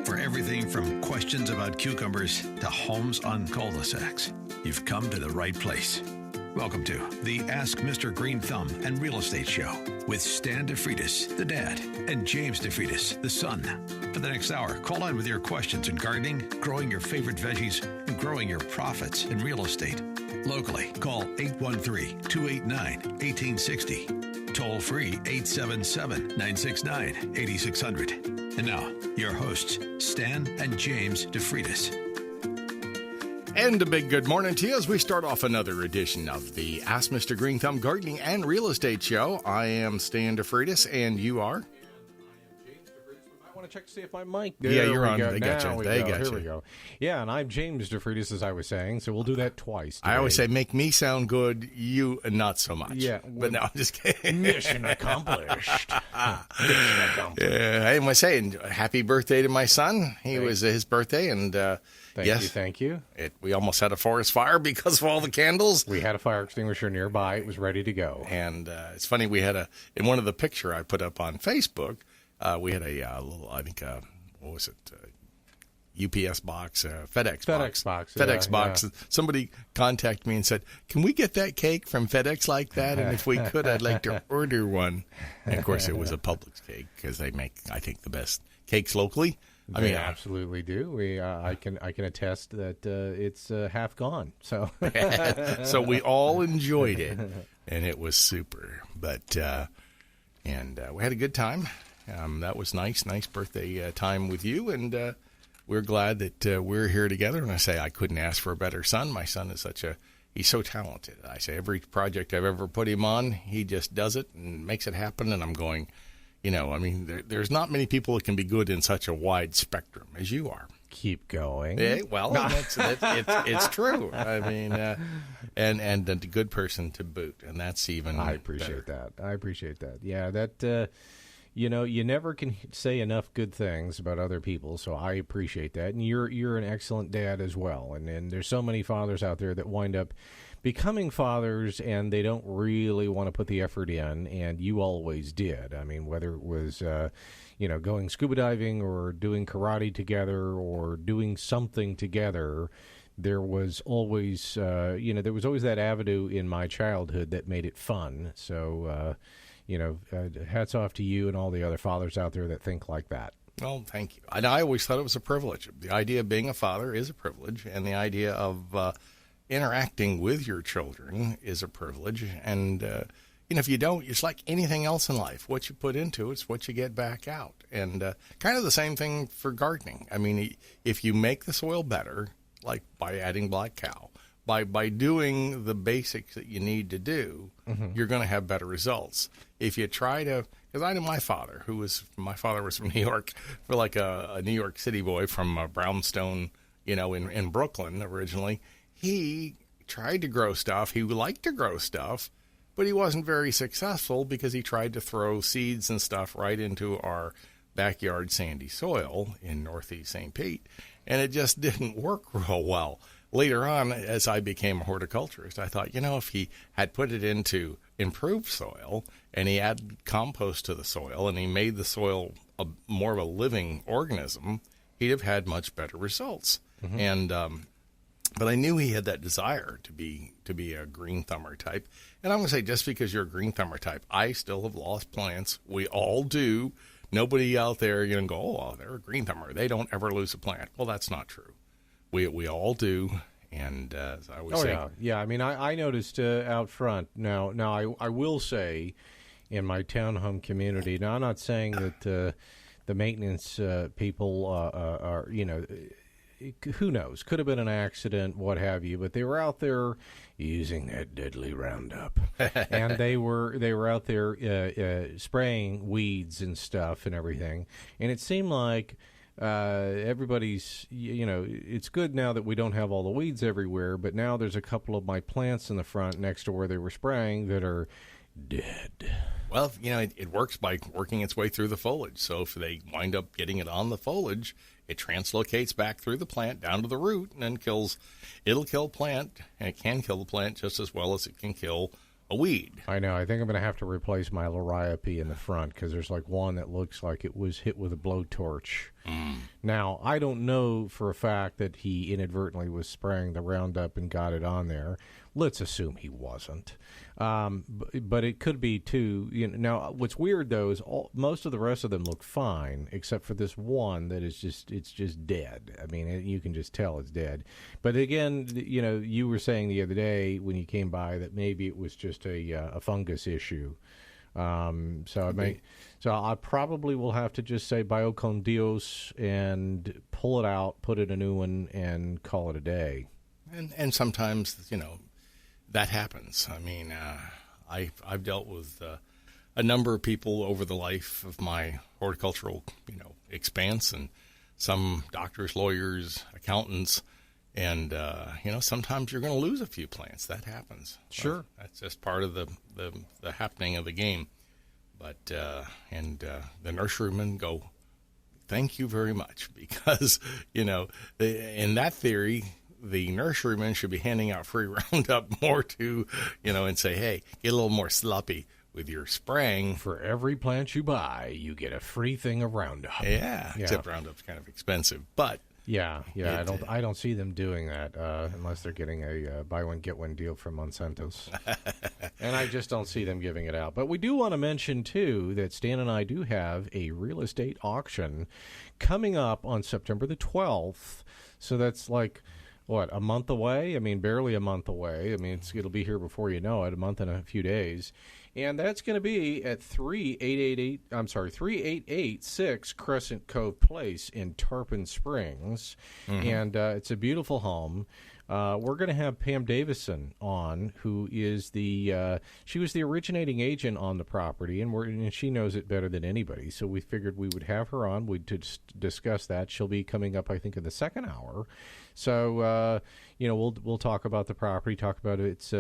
For everything from questions about cucumbers to homes on cul-de-sacs, you've come to the right place. Welcome to the Ask Mr. Green Thumb and Real Estate Show with Stan DeFreitas, the dad, and James DeFreitas, the son. For the next hour, call in with your questions in gardening, growing your favorite veggies, and growing your profits in real estate. Locally, call 813-289-1860. Toll free 877-969-8600. And now, your hosts, Stan and James DeFreitas. And a big good morning to you as we start off another edition of the Ask Mr. Green Thumb Gardening and Real Estate Show. I am Stan DeFreitas, and you are? I want to check to see if my mic. Yeah, you're on. Go. They got you. They got you. Here we go. Yeah, and I'm James DeFreitas, as I was saying, so we'll do that twice today. I always say, make me sound good, you not so much. Yeah. But no, I'm just kidding. Mission accomplished. Mission accomplished. I was saying, happy birthday to my son. It was his birthday, and Thank you. We almost had a forest fire because of all the candles. We had a fire extinguisher nearby. It was ready to go. And it's funny, we had in one of the picture I put up on Facebook, we had a little, I think, what was it? UPS box, FedEx box. FedEx box. Yeah. Somebody contacted me and said, can we get that cake from FedEx like that? And if we could, I'd like to order one. And, of course, it was a Publix cake because they make, I think, the best cakes locally. They absolutely do. I can attest that it's half gone. So so we all enjoyed it, and it was super. But and we had a good time. That was nice birthday time with you, and we're glad that we're here together. And I say I couldn't ask for a better son. My son is he's so talented. I say every project I've ever put him on, he just does it and makes it happen. And I'm going, there's not many people that can be good in such a wide spectrum as you are. Keep going. Yeah, well, it's true. I mean, and a good person to boot, and that's even. I appreciate better. that. I appreciate that. Yeah, that. You never can say enough good things about other people, so I appreciate that. And you're an excellent dad as well. And there's so many fathers out there that wind up becoming fathers, and they don't really want to put the effort in, and you always did. I mean, whether it was, going scuba diving or doing karate together or doing something together, there was always, there was always that avenue in my childhood that made it fun. So, hats off to you and all the other fathers out there that think like that. Well, thank you. And I always thought it was a privilege. The idea of being a father is a privilege, and the idea of interacting with your children is a privilege. And, if you don't, it's like anything else in life. What you put into it's what you get back out. And kind of the same thing for gardening. I mean, if you make the soil better, like by adding black cow, by doing the basics that you need to do, you're going to have better results. If you try to, because I know my father was from New York, for like a New York City boy from Brownstone, in Brooklyn originally. He tried to grow stuff. He liked to grow stuff, but he wasn't very successful because he tried to throw seeds and stuff right into our backyard sandy soil in Northeast St. Pete, and it just didn't work real well. Later on, as I became a horticulturist, I thought, if he had put it into improved soil and he added compost to the soil and he made the soil more of a living organism, he'd have had much better results. And but I knew he had that desire to be a green thumber type. And I'm going to say, just because you're a green thumber type, I still have lost plants. We all do. Nobody out there, go, oh, they're a green thumber. They don't ever lose a plant. Well, that's not true. We all do, and as I always say. Yeah. I mean, I noticed out front. Now I will say, in my townhome community. Now, I'm not saying that the maintenance people are, who knows? Could have been an accident, what have you. But they were out there using that deadly Roundup, and they were out there spraying weeds and stuff and everything. And it seemed like. Everybody's, it's good now that we don't have all the weeds everywhere, but now there's a couple of my plants in the front next to where they were spraying that are dead. Well, it works by working its way through the foliage. So if they wind up getting it on the foliage, it translocates back through the plant down to the root and then it'll kill plant, and it can kill the plant just as well as it can kill a weed. I know. I think I'm going to have to replace my liriope in the front because there's like one that looks like it was hit with a blowtorch. Now, I don't know for a fact that he inadvertently was spraying the Roundup and got it on there. Let's assume he wasn't. But it could be, too. Now, what's weird, though, is most of the rest of them look fine, except for this one that is it's just dead. I mean, you can just tell it's dead. But again, you were saying the other day when you came by that maybe it was just a fungus issue. So I probably will have to just say bio con Dios and pull it out, put it in a new one, and call it a day. And sometimes, that happens. I mean, I've dealt with a number of people over the life of my horticultural, expanse, and some doctors, lawyers, accountants, and sometimes you're going to lose a few plants. That happens. Sure, that's just part of the happening of the game. But the nurserymen go, thank you very much, because in that theory, the nurserymen should be handing out free Roundup more to, and say, hey, get a little more sloppy with your spraying. For every plant you buy, you get a free thing of Roundup. Yeah. Except Roundup's kind of expensive, but. Yeah. I don't see them doing that unless they're getting a buy one get one deal from Monsanto's, and I just don't see them giving it out. But we do want to mention too that Stan and I do have a real estate auction coming up on September the 12th. So that's like a month away? I mean, barely a month away. I mean, it'll be here before you know it, a month and a few days. And that's going to be at 3886 Crescent Cove Place in Tarpon Springs. Mm-hmm. And it's a beautiful home. We're going to have Pam Davison on, who is she was the originating agent on the property, and she knows it better than anybody. So we figured we would have her on. We'd discuss that. She'll be coming up, I think, in the second hour. So we'll talk about the property, talk about its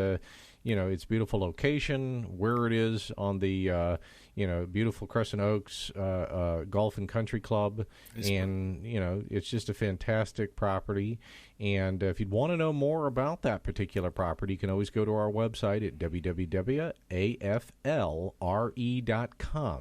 its beautiful location, where it is on the beautiful Crescent Oaks Golf and Country Club, it's just a fantastic property. And if you'd want to know more about that particular property, you can always go to our website at www.aflre.com.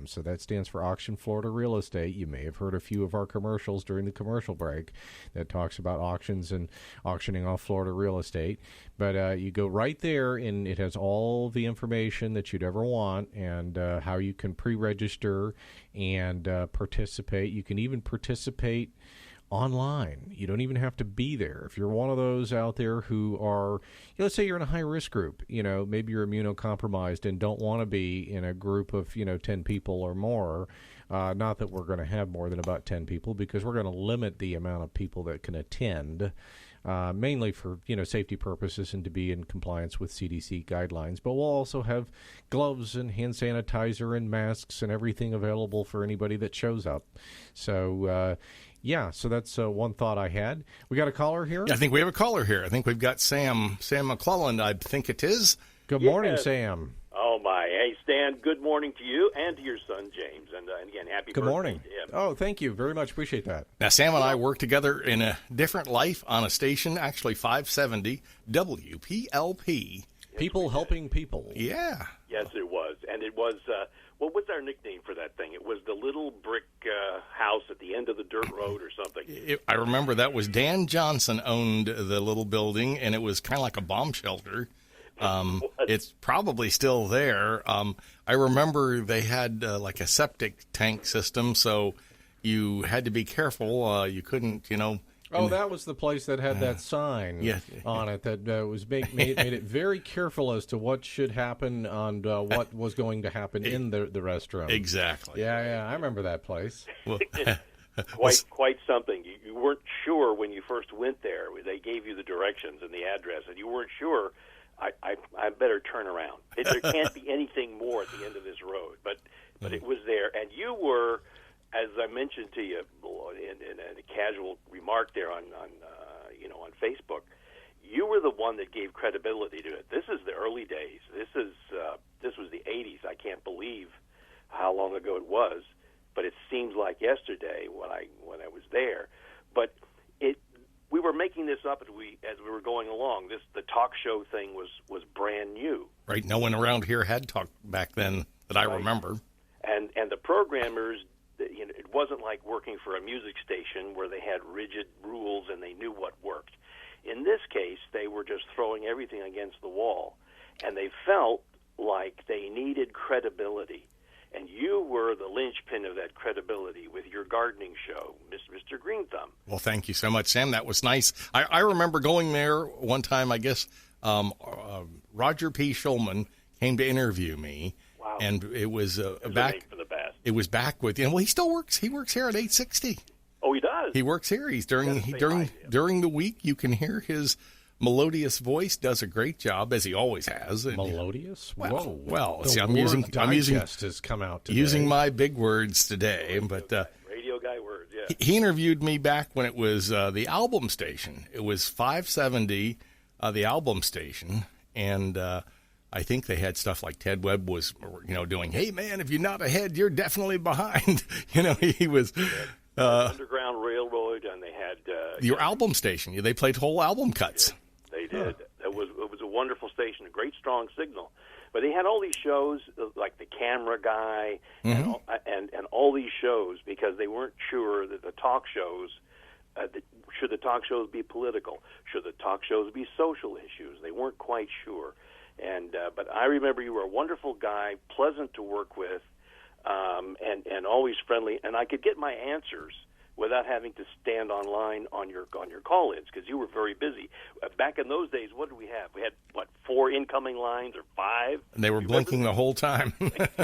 So that stands for Auction Florida Real Estate. You may have heard a few of our commercials during the commercial break that talks about auctions and auctioning off Florida real estate. But you go right there, and it has all the information that you'd ever want, and how you can pre-register and participate. You can even participate online. You don't even have to be there. If you're one of those out there who are, let's say you're in a high-risk group, maybe you're immunocompromised and don't want to be in a group of, 10 people or more. Not that we're going to have more than about 10 people, because we're going to limit the amount of people that can attend. Mainly for safety purposes and to be in compliance with CDC guidelines. But we'll also have gloves and hand sanitizer and masks and everything available for anybody that shows up. So, so that's one thought I had. We got a caller here? I think we have a caller here. I think we've got Sam McClellan, I think it is. Good morning, Sam. Oh, my. Hey, Stan, good morning to you and to your son, James. And again, happy birthday. Good morning. To him. Oh, thank you very much. Appreciate that. Now, Sam and I work together in a different life on a station, actually 570 WPLP. People helping people. Yeah. Yes, it was. And it was, what was our nickname for that thing? It was the little brick house at the end of the dirt road or something. I remember that was Dan Johnson owned the little building, and it was kind of like a bomb shelter. It's probably still there. I remember they had like a septic tank system, so you had to be careful. You couldn't, Oh, that was the place that had that sign on it that was made it very careful as to what should happen and what was going to happen in the restroom. Exactly. Yeah, I remember that place. Well, quite something. You weren't sure when you first went there. They gave you the directions and the address, and you weren't sure. I better turn around. There can't be anything more at the end of this road. But it was there, and you were, as I mentioned to you in a casual remark there on Facebook, you were the one that gave credibility to it. This is the early days. This was the 80s. I can't believe how long ago it was, but it seems like yesterday when I was there. But we were making this up as we were going along. The talk show thing was brand new. Right. No one around here had talk back then that I remember. And the programmers, it wasn't like working for a music station where they had rigid rules and they knew what worked. In this case, they were just throwing everything against the wall, and they felt like they needed credibility. And you were the linchpin of that credibility with your gardening show, Mr. Green Thumb. Well, thank you so much, Sam. That was nice. I remember going there one time, I guess, Roger P. Schulman came to interview me. Wow. And it was back for the best. It was back with, well, he still works. He works here at 860. Oh, he does? He works here. He's during the week, you can hear his melodious voice. Does a great job, as he always has. And, melodious? Well, Whoa. See, I'm using has come out today. Using my big words today, but radio guy words. Yeah. He interviewed me back when it was the album station. It was 570, the album station, and I think they had stuff like Ted Webb was, doing, hey, man, if you're not ahead, you're definitely behind. He was... Underground Railroad, and they had... your album station. They played whole album cuts. They did. It was a wonderful station, a great strong signal. But they had all these shows, like The Camera Guy, and all these shows, because they weren't sure that the talk shows... should the talk shows be political? Should the talk shows be social issues? They weren't quite sure. But I remember you were a wonderful guy, pleasant to work with, and always friendly. And I could get my answers without having to stand online on your call-ins, because you were very busy. Back in those days, what did we have? We had, 4 incoming lines or 5? And they were blinking the whole time.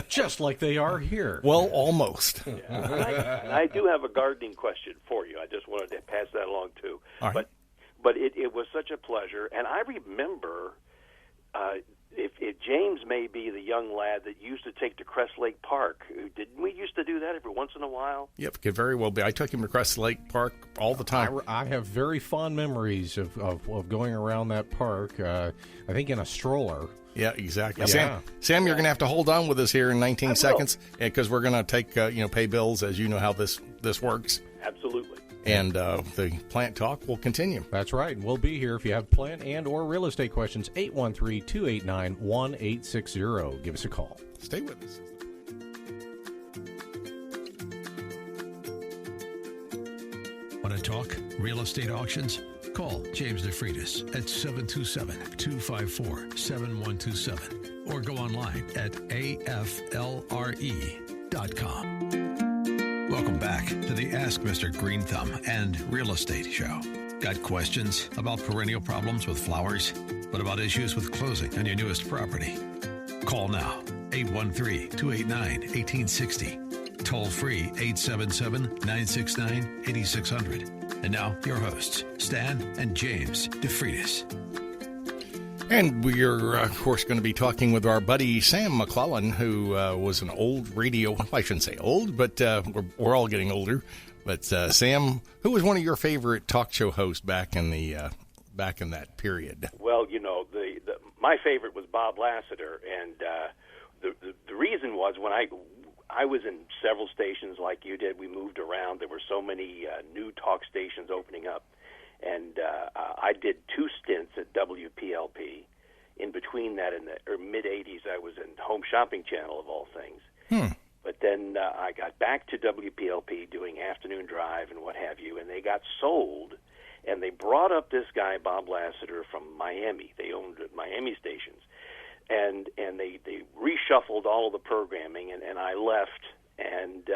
Just like they are here. Well, almost. Yeah. And I do have a gardening question for you. I just wanted to pass that along, too. All right. But it was such a pleasure. And I remember... If James may be the young lad that used to take to Crest Lake Park. Didn't we used to do that every once in a while? Yep, could very well be. I took him to Crest Lake Park all the time. I have very fond memories of going around that park, I think in a stroller. Yeah, exactly. Yeah. Sam, you're going to have to hold on with us here in 19 seconds, because we're going to take, pay bills, as you know how this works. Absolutely. And the plant talk will continue. That's right. We'll be here if you have plant and or real estate questions. 813-289-1860. Give us a call. Stay with us. Want to talk real estate auctions? Call James DeFreitas at 727-254-7127 or go online at aflre.com. Welcome back to the Ask Mr. Green Thumb and Real Estate Show. Got questions about perennial problems with flowers? What about issues with closing on your newest property? Call now, 813-289-1860. Toll free, 877-969-8600. And now, your hosts, Stan and James DeFreitas. And we're, of course, going to be talking with our buddy Sam McClellan, who was an old radio, I shouldn't say old, but we're all getting older. But Sam, who was one of your favorite talk show hosts back in that period? Well, my favorite was Bob Lassiter, and the reason was when I was in several stations like you did. We moved around. There were so many new talk stations opening up. And I did 2 stints at WPLP. In between that, in the mid-'80s, I was in Home Shopping Channel, of all things. But then I got back to WPLP doing Afternoon Drive and what have you, and they got sold, and they brought up this guy, Bob Lassiter, from Miami. They owned Miami stations. And they reshuffled all of the programming, and I left and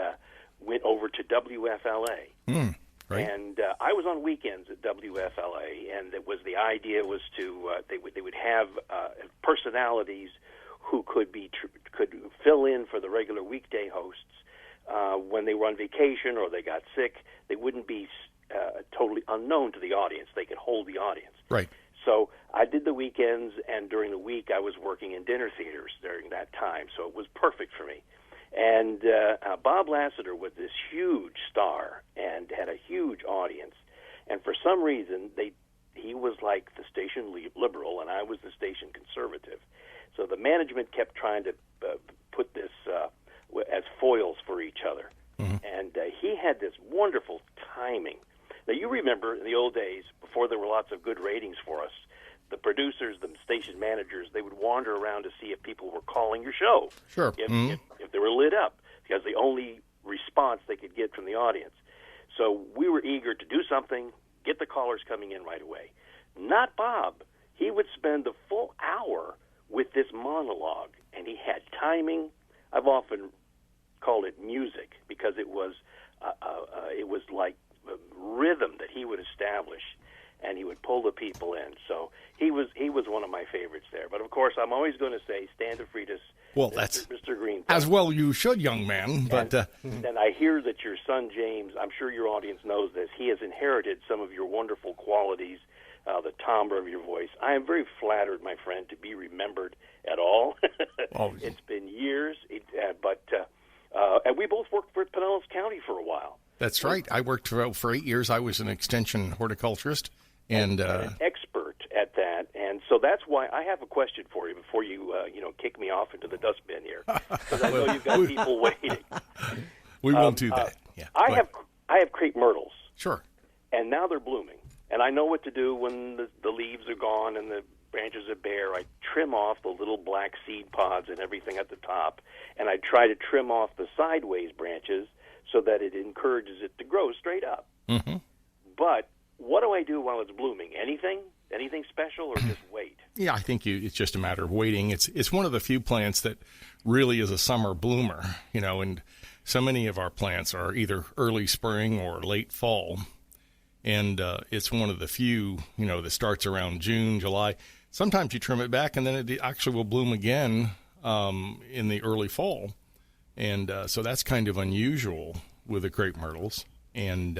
went over to WFLA. Right. And I was on weekends at WFLA, and the idea was to they would have personalities who could fill in for the regular weekday hosts when they were on vacation or they got sick. They wouldn't be totally unknown to the audience. They could hold the audience. Right. So I did the weekends, and during the week I was working in dinner theaters during that time, so it was perfect for me. And Bob Lassiter was this huge star and had a huge audience. And for some reason, he was like the station liberal, and I was the station conservative. So the management kept trying to put this as foils for each other. Mm-hmm. And he had this wonderful timing. Now, you remember in the old days, before there were lots of good ratings for us, the producers, the station managers, they would wander around to see if people were calling your show. Sure. If they were lit up, because the only response they could get from the audience. So we were eager to do something, get the callers coming in right away. Not Bob. He would spend the full hour with this monologue, and he had timing. I've often called it music because it was like a rhythm that he would establish, and he would pull the people in. So he was one of my favorites there. But of course, I'm always going to say Stan DeFreitas. Well, that's Mr. Green. As well you should, young man. But and I hear that your son James, I'm sure your audience knows this, he has inherited some of your wonderful qualities, the timbre of your voice. I am very flattered, my friend, to be remembered at all. It's been years, and we both worked for Pinellas County for a while. That's right. I worked for 8 years. I was an extension horticulturist. And an expert at that, and so that's why I have a question for you before you kick me off into the dustbin here, because I know you've got people waiting. We won't do that. Yeah, I have crepe myrtles. Sure. And now they're blooming, and I know what to do when the leaves are gone and the branches are bare. I trim off the little black seed pods and everything at the top, and I try to trim off the sideways branches so that it encourages it to grow straight up. Mm-hmm. But what do I do while it's blooming? Anything special, or just wait? Yeah, I think it's just a matter of waiting. It's one of the few plants that really is a summer bloomer, and so many of our plants are either early spring or late fall. And it's one of the few, that starts around June, July. Sometimes you trim it back, and then it actually will bloom again in the early fall. And so that's kind of unusual with the crepe myrtles. And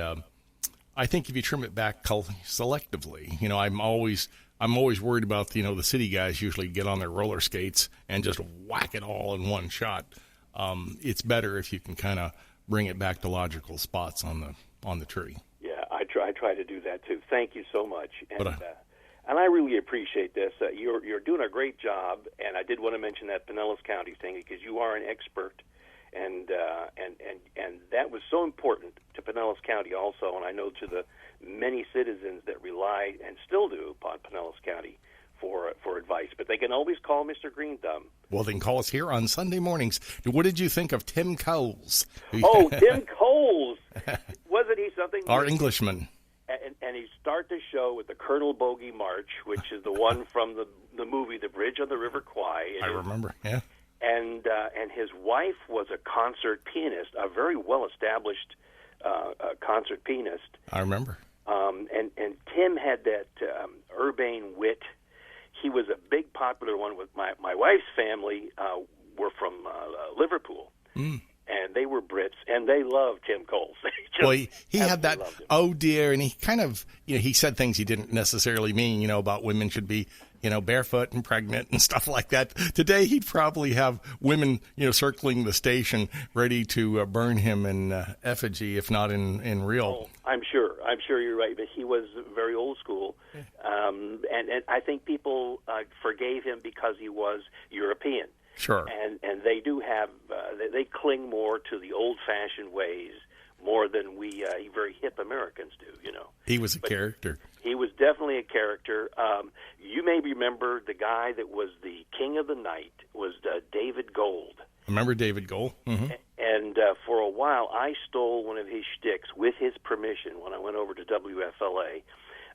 I think if you trim it back selectively, I'm always worried about, the city guys usually get on their roller skates and just whack it all in one shot. It's better if you can kind of bring it back to logical spots on the tree. Yeah, I try to do that too. Thank you so much. And I really appreciate this. You're doing a great job, and I did want to mention that Pinellas County thing because you are an expert. And that was so important to Pinellas County also, and I know to the many citizens that rely and still do upon Pinellas County for advice. But they can always call Mr. Green Thumb. Well, they can call us here on Sunday mornings. What did you think of Tim Coles? Oh, Tim Coles! Wasn't he something? Our Englishman. And he started the show with the Colonel Bogey March, which is the one from the movie The Bridge on the River Kwai. I remember, yeah. And his wife was a concert pianist, a very well-established concert pianist. I remember. And Tim had that urbane wit. He was a big popular one with my wife's family. Were from Liverpool. And they were Brits, and they loved Tim Coles. Well, he had that, oh, dear, and he kind of, he said things he didn't necessarily mean, about women should be, barefoot and pregnant and stuff like that. Today, he'd probably have women, circling the station ready to burn him in effigy, if not in real. Oh, I'm sure you're right, but he was very old school. And I think people forgave him because he was European. Sure. And they do have, they cling more to the old-fashioned ways more than we very hip Americans do, He was a character. He was definitely a character. You may remember the guy that was the king of the night was David Gold. Remember David Gold? Mm-hmm. And for a while, I stole one of his shticks with his permission when I went over to WFLA.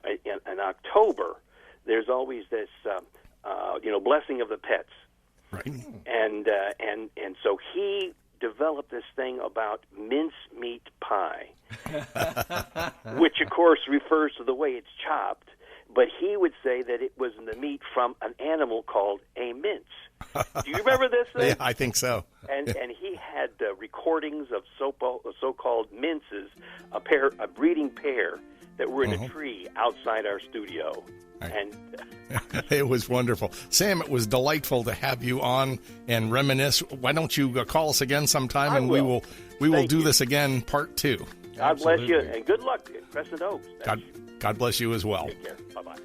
In October, there's always this, blessing of the pets. Right. And so he developed this thing about mincemeat pie, which of course refers to the way it's chopped. But he would say that it was the meat from an animal called a mince. Do you remember this thing? Yeah, I think so. And he had recordings of so-called minces, a breeding pair that were in a tree outside our studio. And it was wonderful. Sam, it was delightful to have you on and reminisce. Why don't you call us again sometime, and we will do this again, part 2. God bless you, and good luck at Crescent Oaks. God bless you as well. Take care. Bye-bye.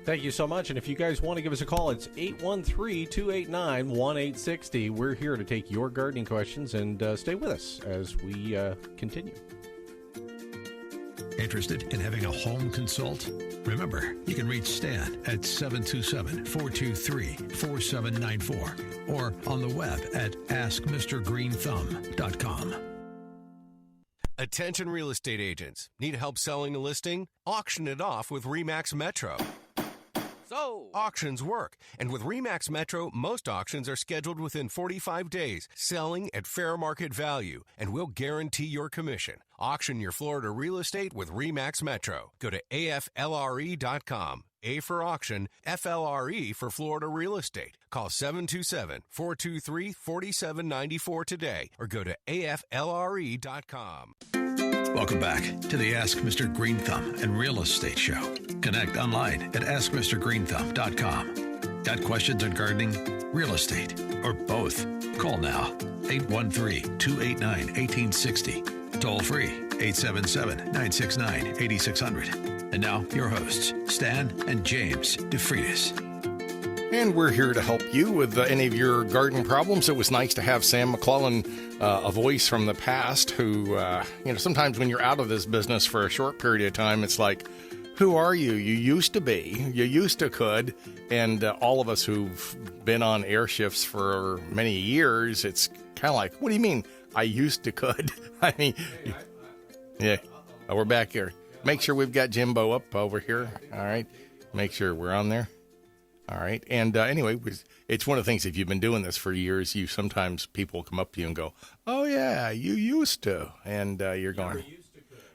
Thank you so much. And if you guys want to give us a call, it's 813-289-1860. We're here to take your gardening questions, and stay with us as we continue. Interested in having a home consult? Remember, you can reach Stan at 727-423-4794 or on the web at askmrgreenthumb.com. Attention real estate agents. Need help selling a listing? Auction it off with RE/MAX Metro. So, auctions work. And with RE/MAX Metro, most auctions are scheduled within 45 days, selling at fair market value, and we'll guarantee your commission. Auction your Florida real estate with RE/MAX Metro. Go to aflre.com. A for auction, FLRE for Florida real estate. Call 727-423-4794 today or go to aflre.com. Welcome back to the Ask Mr. Green Thumb and Real Estate Show. Connect online at askmrgreenthumb.com. Got questions on gardening, real estate, or both? Call now. 813-289-1860. Toll free, 877-969-8600. And now, your hosts, Stan and James DeFreitas. And we're here to help you with any of your garden problems. It was nice to have Sam McClellan, a voice from the past who, sometimes when you're out of this business for a short period of time, it's like, who are you? You used to be, you used to could. And all of us who've been on air shifts for many years, it's kind of like, what do you mean, I used to could? I mean, yeah, we're back here. Make sure we've got Jimbo up over here. All right. Make sure we're on there. All right. And anyway, it's one of the things, if you've been doing this for years, sometimes people come up to you and go, oh, yeah, you used to. And you're going,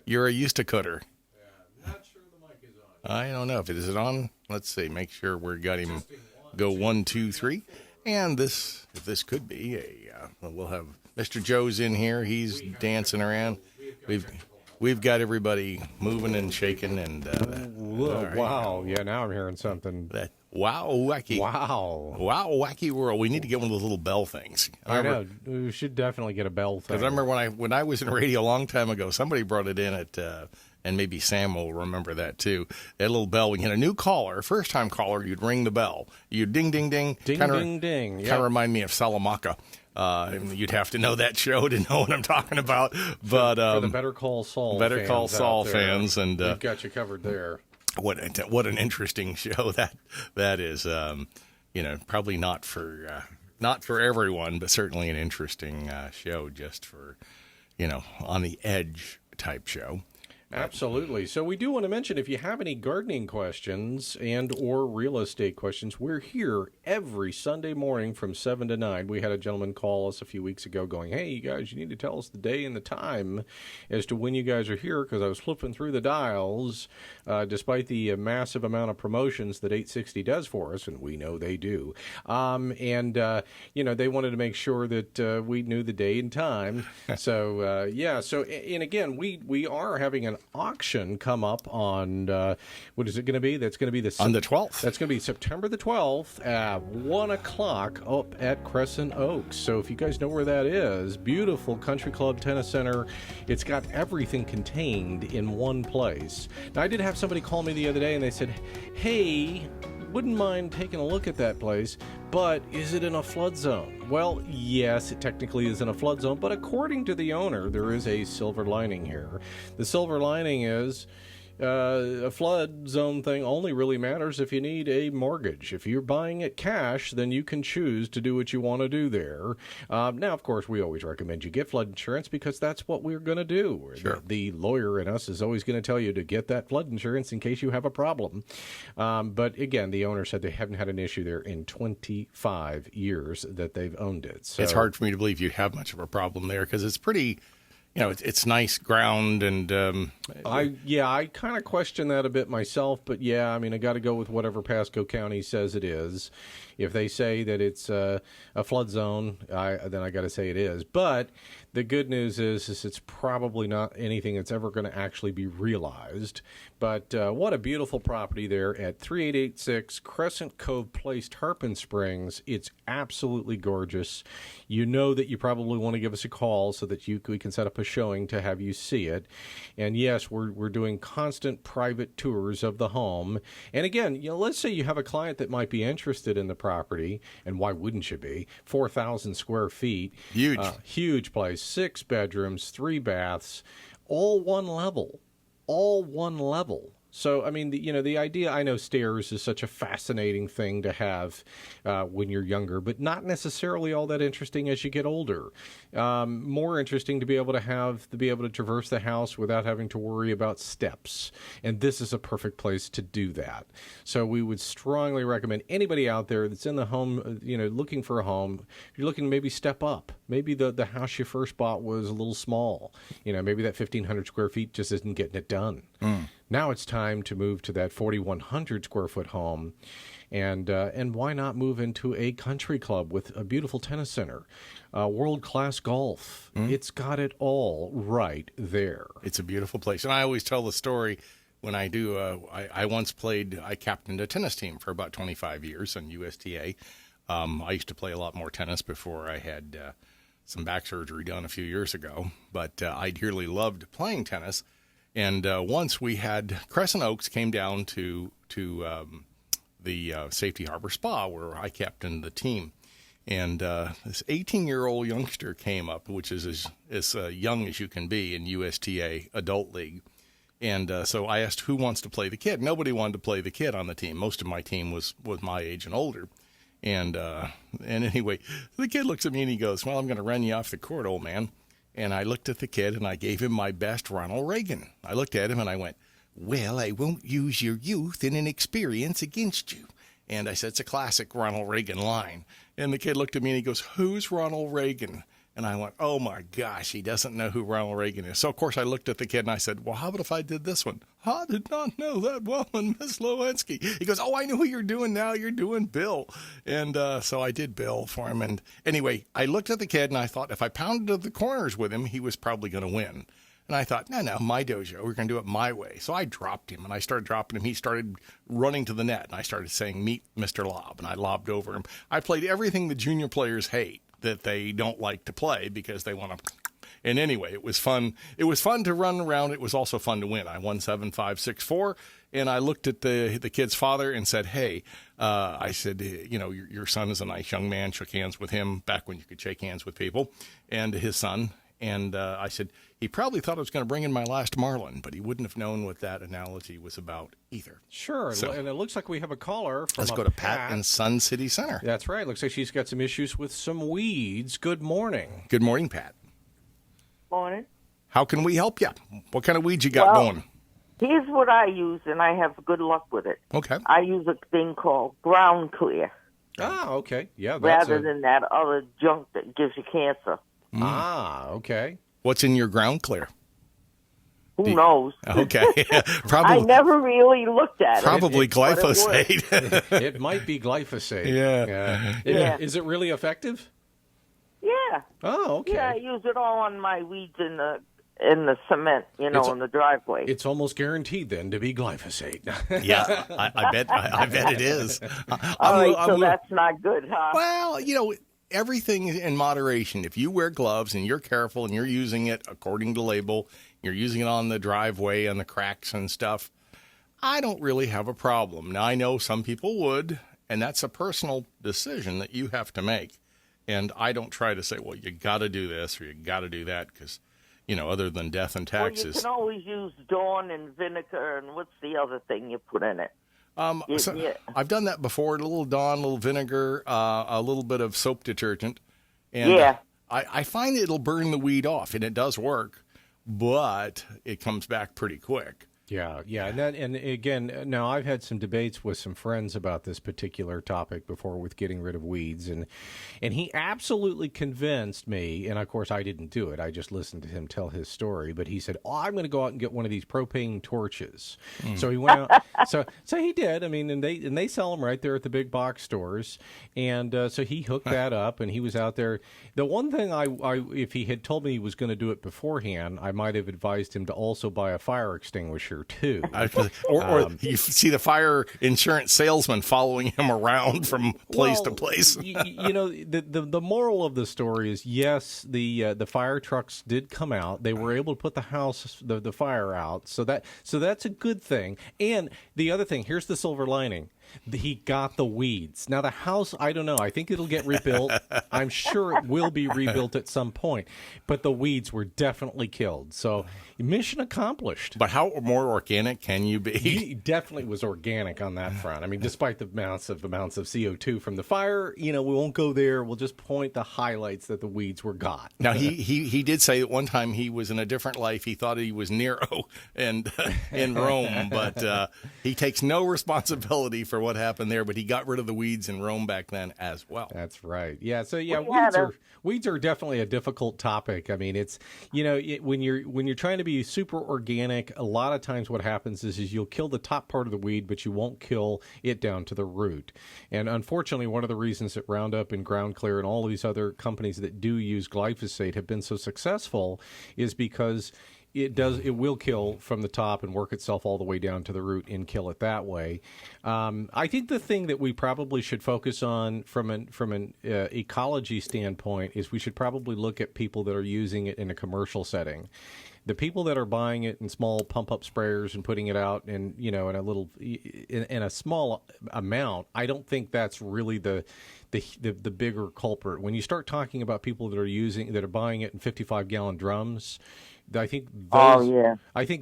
you're a used to cutter. Yeah, not sure the mic is on. I don't know. If it is on, let's see. Make sure we've got him go 1, 2, 3. And if this could be we'll have Mr. Joe's in here. He's dancing around. We've got everybody moving and shaking and right. Wow. Yeah, now I'm hearing something. Wow, wacky. Wow, wacky world. We need to get one of those little bell things. I know. We should definitely get a bell thing. Because I remember when I was in radio a long time ago, somebody brought it in at, and maybe Sam will remember that too. That little bell, when you had a new caller, first-time caller, you'd ring the bell. You'd ding, ding, ding. Ding, ding, ding. Kind of remind me of Salamanca. You'd have to know that show to know what I'm talking about. But for the Better Call Saul fans, and we've got you covered there. What an interesting show that is. Probably not for everyone, but certainly an interesting show, just for on the edge type show. Absolutely. So we do want to mention, if you have any gardening questions and or real estate questions, we're here every Sunday morning from 7 to 9. We had a gentleman call us a few weeks ago going, hey, you guys, you need to tell us the day and the time as to when you guys are here, because I was flipping through the dials, despite the massive amount of promotions that 860 does for us, and we know they do. They wanted to make sure that we knew the day and time. So, and again, we are having an auction come up on, what is it going to be? That's going to be on the 12th. That's going to be September the 12th at 1 o'clock up at Crescent Oaks. So if you guys know where that is, beautiful country club tennis center. It's got everything contained in one place. Now, I did have somebody call me the other day and they said, hey, wouldn't mind taking a look at that place, but is it in a flood zone? Well, yes, it technically is in a flood zone, but according to the owner, there is a silver lining here. The silver lining is a flood zone thing only really matters if you need a mortgage. If you're buying it cash, then you can choose to do what you want to do there. Now, of course, we always recommend you get flood insurance because that's what we're going to do. Sure. The lawyer in us is always going to tell you to get that flood insurance in case you have a problem. But again, the owner said they haven't had an issue there in 25 years that they've owned it. So it's hard for me to believe you'd have much of a problem there because it's pretty... it's nice ground, and I kind of question that a bit myself, but I got to go with whatever Pasco County says it is. If they say that it's a flood zone, then I got to say it is. But the good news is it's probably not anything that's ever going to actually be realized. But what a beautiful property there at 3886 Crescent Cove Place, Tarpon Springs. It's absolutely gorgeous. You know that you probably want to give us a call so that we can set up a showing to have you see it. And yes, we're doing constant private tours of the home. And again, let's say you have a client that might be interested in the property, and why wouldn't you be? 4,000 square feet. Huge place. 6 bedrooms, 3 baths, all one level. So, I mean, the idea, I know stairs is such a fascinating thing to have when you're younger, but not necessarily all that interesting as you get older. More interesting to be able to traverse the house without having to worry about steps. And this is a perfect place to do that. So we would strongly recommend anybody out there that's in the home, looking for a home, if you're looking to maybe step up. Maybe the house you first bought was a little small. Maybe that 1,500 square feet just isn't getting it done. Now it's time to move to that 4,100 square foot home, and why not move into a country club with a beautiful tennis center, world-class golf. It's got it all right there. It's a beautiful place. And I always tell the story when I do. I captained a tennis team for about 25 years on USTA. I used to play a lot more tennis before I had some back surgery done a few years ago, but I dearly loved playing tennis. And once we had Crescent Oaks came down to the Safety Harbor Spa where I captained the team. And this 18-year-old youngster came up, which is as young as you can be in USTA Adult League. And so I asked who wants to play the kid. Nobody wanted to play the kid on the team. Most of my team was my age and older. And anyway, the kid looks at me and he goes, "Well, I'm going to run you off the court, old man." And I looked at the kid and I gave him my best Ronald Reagan. I looked at him and I went, "Well, I won't use your youth and inexperience against you." And I said, it's a classic Ronald Reagan line. And the kid looked at me and he goes, "Who's Ronald Reagan?" And I went, oh, my gosh, he doesn't know who Ronald Reagan is. So, of course, I looked at the kid and I said, "Well, how about if I did this one?" "I did not know that woman, Miss Lewinsky." He goes, "Oh, I know who you're doing now. You're doing Bill." And so I did Bill for him. And anyway, I looked at the kid and I thought if I pounded the corners with him, he was probably going to win. And I thought, no, my dojo, we're going to do it my way. So I dropped him, and I started dropping him. He started running to the net, and I started saying, "Meet Mr. Lob," and I lobbed over him. I played everything the junior players hate, that they don't like to play because they want to. And anyway, it was fun. It was fun to run around. It was also fun to win. I won 7-5, 6-4, and I looked at the kid's father and said, "Hey," I said, your son is a nice young man." Shook hands with him back when you could shake hands with people, and his son. And I said, he probably thought I was going to bring in my last Marlin, but he wouldn't have known what that analogy was about either. Sure. So, and it looks like we have a caller from let's go to Pat in Sun City Center. That's right. Looks like she's got some issues with some weeds. Good morning. Good morning, Pat. Morning. How can we help you? What kind of weeds you got going? Here's what I use, and I have good luck with it. Okay. I use a thing called Ground Clear. Ah, okay. Yeah. Rather than that other junk that gives you cancer. Ah, okay. What's in your Ground Clear? Who knows? Okay. Probably. I never really looked at probably it. glyphosate. It might be glyphosate. Yeah. Is it really effective? Yeah. Oh, okay. Yeah, I use it all on my weeds in the cement, in the driveway. It's almost guaranteed then to be glyphosate. Yeah, I bet it is. So that's not good, huh? Well, everything in moderation. If you wear gloves and you're careful and you're using it according to label, you're using it on the driveway and the cracks and stuff, I don't really have a problem. Now, I know some people would, and that's a personal decision that you have to make. And I don't try to say, well, you got to do this or you got to do that because, other than death and taxes. Well, you can always use Dawn and vinegar, and what's the other thing you put in it? I've done that before. A little Dawn, a little vinegar, a little bit of soap detergent. And I find it'll burn the weed off, and it does work, but it comes back pretty quick. Yeah. And again, now I've had some debates with some friends about this particular topic before with getting rid of weeds, and he absolutely convinced me, and of course I didn't do it. I just listened to him tell his story, but he said, I'm going to go out and get one of these propane torches. So he went out. So he did. I mean, and they sell them right there at the big box stores, and so he hooked that up, and he was out there. The one thing I if he had told me he was going to do it beforehand, I might have advised him to also buy a fire extinguisher too. Or you see the fire insurance salesman following him around from place to place. The moral of the story is, yes, the fire trucks did come out. They were able to put the fire out. So that's a good thing. And the other thing, here's the silver lining. he got the weeds. Now the house, I don't know. I think it'll get rebuilt. I'm sure it will be rebuilt at some point. But the weeds were definitely killed. So mission accomplished. But how more organic can you be? He definitely was organic on that front. I mean, despite the amounts of CO2 from the fire, we won't go there. We'll just point the highlights that the weeds were got. Now he did say that one time he was in a different life. He thought he was Nero and in Rome, but he takes no responsibility for what happened there. But he got rid of the weeds in Rome back then as well. That's right. Yeah. So yeah, weeds are definitely a difficult topic. I mean, it's when you're trying to be super organic, a lot of times what happens is you'll kill the top part of the weed, but you won't kill it down to the root. And unfortunately, one of the reasons that Roundup and GroundClear and all of these other companies that do use glyphosate have been so successful is because it will kill from the top and work itself all the way down to the root and kill it that way. I think the thing that we probably should focus on from an ecology standpoint is we should probably look at people that are using it in a commercial setting. The people that are buying it in small pump-up sprayers and putting it out in a small amount, I don't think that's really the bigger culprit. When you start talking about people that are buying it in 55-gallon drums, I think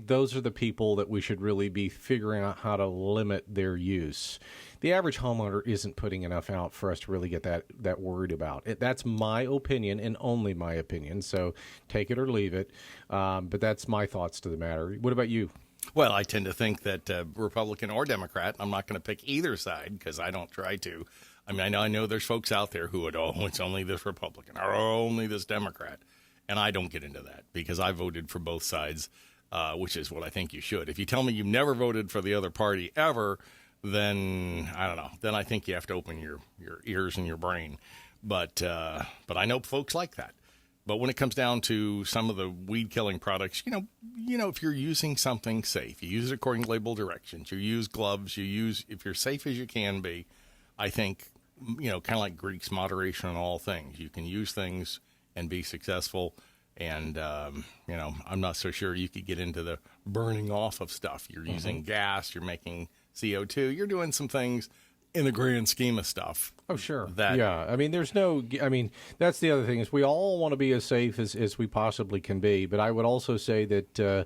those are the people that we should really be figuring out how to limit their use. The average homeowner isn't putting enough out for us to really get that worried about it. That's my opinion and only my opinion. So take it or leave it. But that's my thoughts to the matter. What about you? Well, I tend to think that Republican or Democrat, I'm not going to pick either side because I don't try to. I mean, I know there's folks out there who would, it's only this Republican or only this Democrat. And I don't get into that because I voted for both sides, which is what I think you should. If you tell me you've never voted for the other party ever, then I don't know. Then I think you have to open your ears and your brain. But I know folks like that. But when it comes down to some of the weed-killing products, if you're using something safe, you use it according to label directions, you use gloves, if you're safe as you can be, I think, kind of like Greeks, moderation in all things. You can use things and be successful. And, I'm not so sure you could get into the burning off of stuff. You're using gas, you're making CO2, you're doing some things in the grand scheme of stuff. Oh, sure. I mean, that's the other thing is we all want to be as safe as we possibly can be. But I would also say that,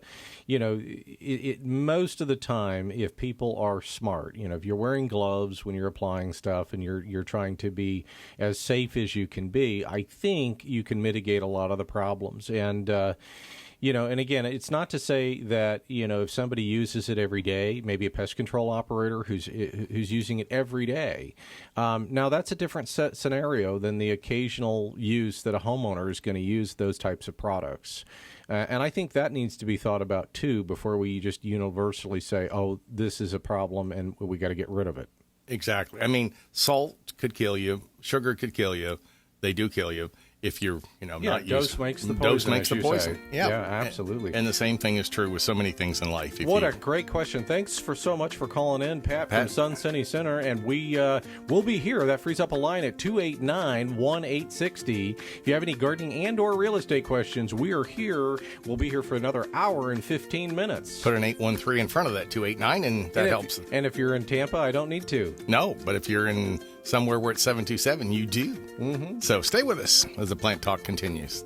most of the time, if people are smart, if you're wearing gloves when you're applying stuff and you're trying to be as safe as you can be, I think you can mitigate a lot of the problems. And, and again, it's not to say that, if somebody uses it every day, maybe a pest control operator who's using it every day. Now, that's a different scenario than the occasional use that a homeowner is going to use those types of products. And I think that needs to be thought about, too, before we just universally say, oh, this is a problem and we got to get rid of it. Exactly. I mean, salt could kill you. Sugar could kill you. They do kill you. If you're, not dose makes the poison. Dose makes the poison. Yeah, absolutely. And the same thing is true with so many things in life. What a great question! Thanks so much for calling in, Pat from Sun City Center, and we'll be here. That frees up a line at 289-1860. If you have any gardening and/or real estate questions, we are here. We'll be here for another hour and 15 minutes. Put an 813 in front of that 289, and that helps. And if you're in Tampa, I don't need to. No, but if you're in somewhere where it's 727, you do. Mm-hmm. So stay with us as the Plant Talk continues.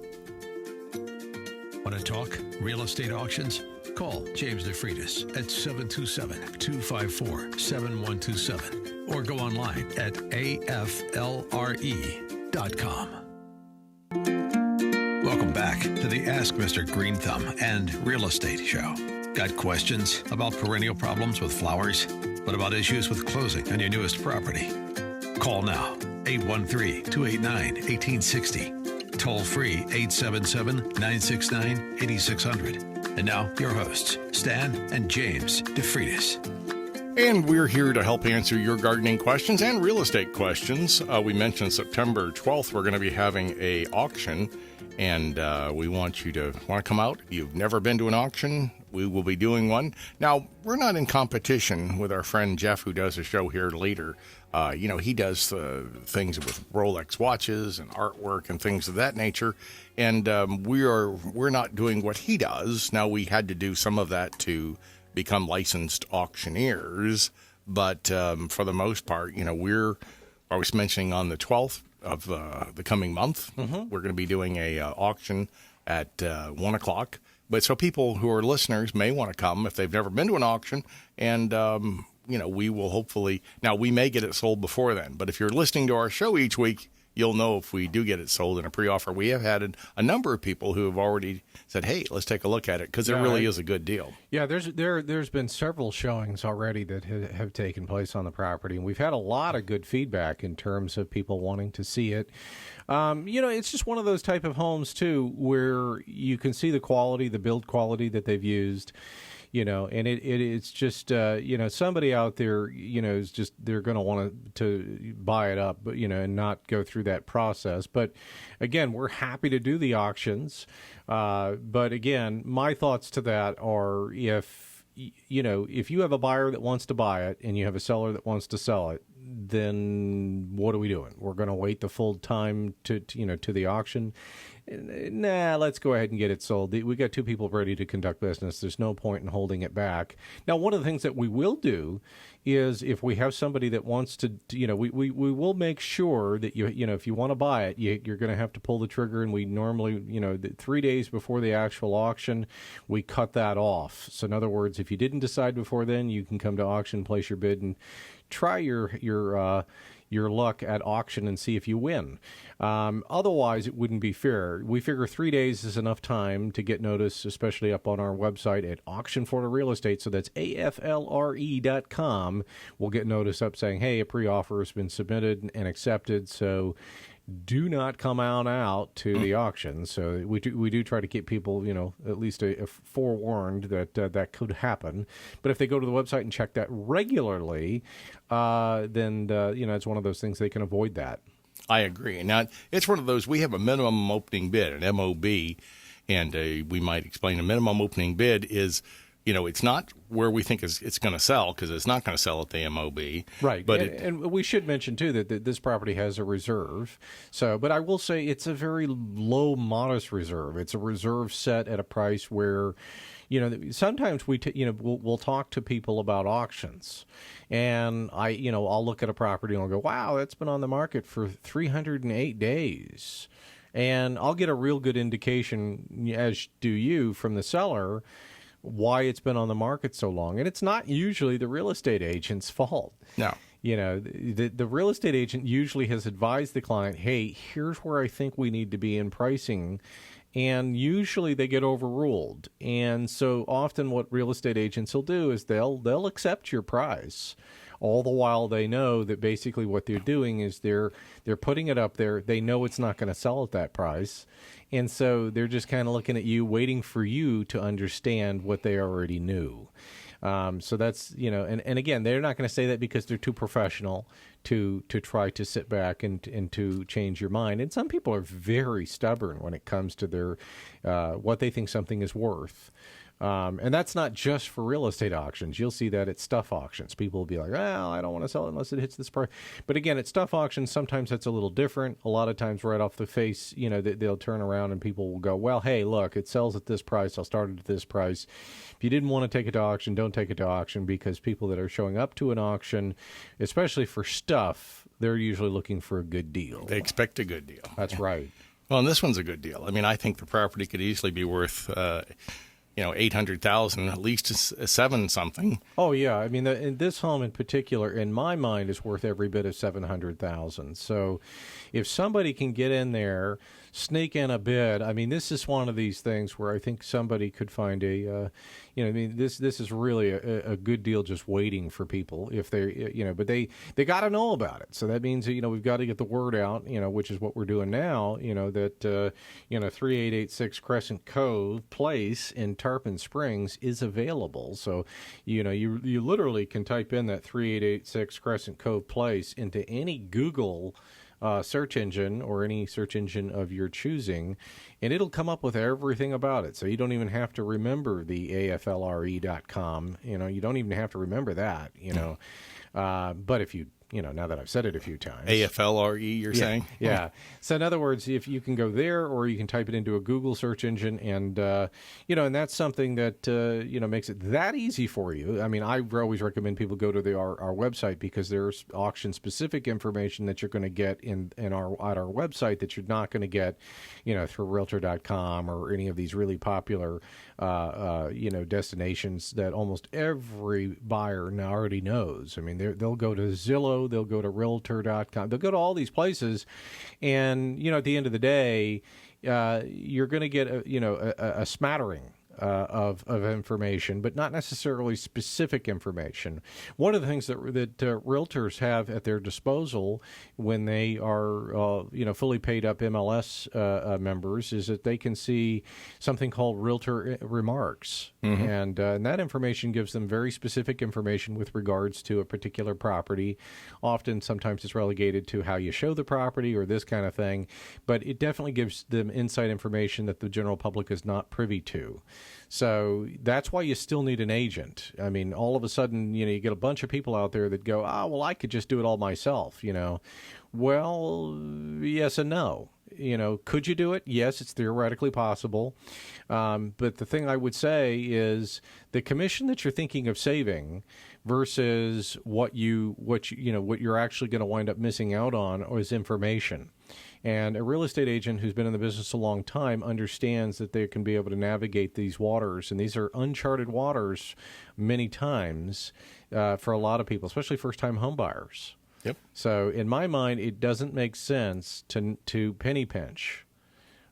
Want to talk real estate auctions? Call James DeFreitas at 727-254-7127 or go online at aflre.com. Welcome back to the Ask Mr. Green Thumb and Real Estate Show. Got questions about perennial problems with flowers? What about issues with closing on your newest property? Call now, 813-289-1860. Toll free, 877-969-8600. And now, your hosts, Stan and James DeFreitas. And we're here to help answer your gardening questions and real estate questions. We mentioned September 12th, we're going to be having a auction, and we want you to come out. If you've never been to an auction, we will be doing one. Now, we're not in competition with our friend Jeff, who does a show here later. He does things with Rolex watches and artwork and things of that nature. And we're not doing what he does. Now, we had to do some of that to become licensed auctioneers. But for the most part, I was mentioning on the 12th of the coming month, we're going to be doing a auction at 1 o'clock. But so people who are listeners may want to come if they've never been to an auction, and we will hopefully. Now we may get it sold before then, but if you're listening to our show each week, you'll know if we do get it sold in a pre-offer. We have had a number of people who have already said, "Hey, let's take a look at it," because it really is a good deal. Yeah, there's been several showings already that have taken place on the property, and we've had a lot of good feedback in terms of people wanting to see it. It's just one of those type of homes too, where you can see the quality, the build quality that they've used. And it's just, somebody out there, is just, they're going to want to buy it up, but, and not go through that process. But again, we're happy to do the auctions. But again, my thoughts to that are if you have a buyer that wants to buy it and you have a seller that wants to sell it, then what are we doing? We're going to wait the full time to the auction. Nah, let's go ahead and get it sold. We got two people ready to conduct business. There's no point in holding it back. Now, one of the things that we will do is if we have somebody that wants to, we will make sure that if you want to buy it, you're going to have to pull the trigger. And we normally, 3 days before the actual auction, we cut that off. So in other words, if you didn't decide before then, you can come to auction, place your bid, and try your luck at auction and see if you win. Otherwise, it wouldn't be fair. We figure 3 days is enough time to get notice, especially up on our website at Auction Florida Real Estate. So that's AFLRE.com. We'll get notice up saying, hey, a pre-offer has been submitted and accepted. So do not come out to the auction. So we do try to keep people, at least a forewarned that that could happen. But if they go to the website and check that regularly, then it's one of those things they can avoid that. I agree. Now, it's one of those, we have a minimum opening bid, an MOB, and we might explain a minimum opening bid is, it's not where we think it's going to sell, because it's not going to sell at the MOB. Right. But and we should mention, too, that this property has a reserve. But I will say it's a very low, modest reserve. It's a reserve set at a price where, sometimes we'll talk to people about auctions. And I'll look at a property and I'll go, wow, that's been on the market for 308 days. And I'll get a real good indication, as do you, from the seller, why it's been on the market so long. And it's not usually the real estate agent's fault. No. The real estate agent usually has advised the client, hey, here's where I think we need to be in pricing. And usually they get overruled. And so often what real estate agents will do is they'll accept your price. All the while they know that basically what they're doing is they're putting it up there. They know it's not going to sell at that price. And so they're just kind of looking at you, waiting for you to understand what they already knew. So that's, and again, they're not going to say that because they're too professional to try to sit back and to change your mind. And some people are very stubborn when it comes to their what they think something is worth. And that's not just for real estate auctions. You'll see that at stuff auctions. People will be like, well, I don't want to sell it unless it hits this price. But again, at stuff auctions, sometimes that's a little different. A lot of times right off the face, they'll turn around and people will go, well, hey, look, it sells at this price. I'll start it at this price. If you didn't want to take it to auction, don't take it to auction, because people that are showing up to an auction, especially for stuff, they're usually looking for a good deal. They expect a good deal. That's right. Well, and this one's a good deal. I mean, I think the property could easily be worth $800,000, at least seven something. Oh yeah, I mean, this home in particular, in my mind, is worth every bit of $700,000. So, if somebody can get in there, sneak in a bid, I mean, this is one of these things where I think somebody could find this is really a good deal just waiting for people if they, but they got to know about it. So that means we've got to get the word out, which is what we're doing now. That 3886 Crescent Cove Place in Tarpon Springs is available. So you literally can type in that 3886 Crescent Cove Place into any Google search engine or any search engine of your choosing, and it'll come up with everything about it. So you don't even have to remember the AFLRE.com. You don't even have to remember that. But if you now that I've said it a few times. AFLRE, you're saying? Yeah. So in other words, if you can go there, or you can type it into a Google search engine, and and that's something that makes it that easy for you. I mean, I always recommend people go to our website, because there's auction specific information that you're going to get at our website that you're not going to get, through Realtor.com or any of these really popular destinations that almost every buyer now already knows. I mean, they'll go to Zillow, they'll go to Realtor.com, they'll go to all these places, and at the end of the day, you're going to get a smattering of information, but not necessarily specific information. One of the things that realtors have at their disposal when they are fully paid up MLS members is that they can see something called Realtor Remarks, and that information gives them very specific information with regards to a particular property. Sometimes it's relegated to how you show the property or this kind of thing, but it definitely gives them inside information that the general public is not privy to. So that's why you still need an agent. I mean, all of a sudden, you get a bunch of people out there that go, well, I could just do it all myself, Well, yes and no. Could you do it? Yes, it's theoretically possible. But the thing I would say is the commission that you're thinking of saving versus what you're actually going to wind up missing out on is information. And a real estate agent who's been in the business a long time understands that they can be able to navigate these waters. And these are uncharted waters many times for a lot of people, especially first-time home buyers. Yep. So in my mind, it doesn't make sense to penny pinch.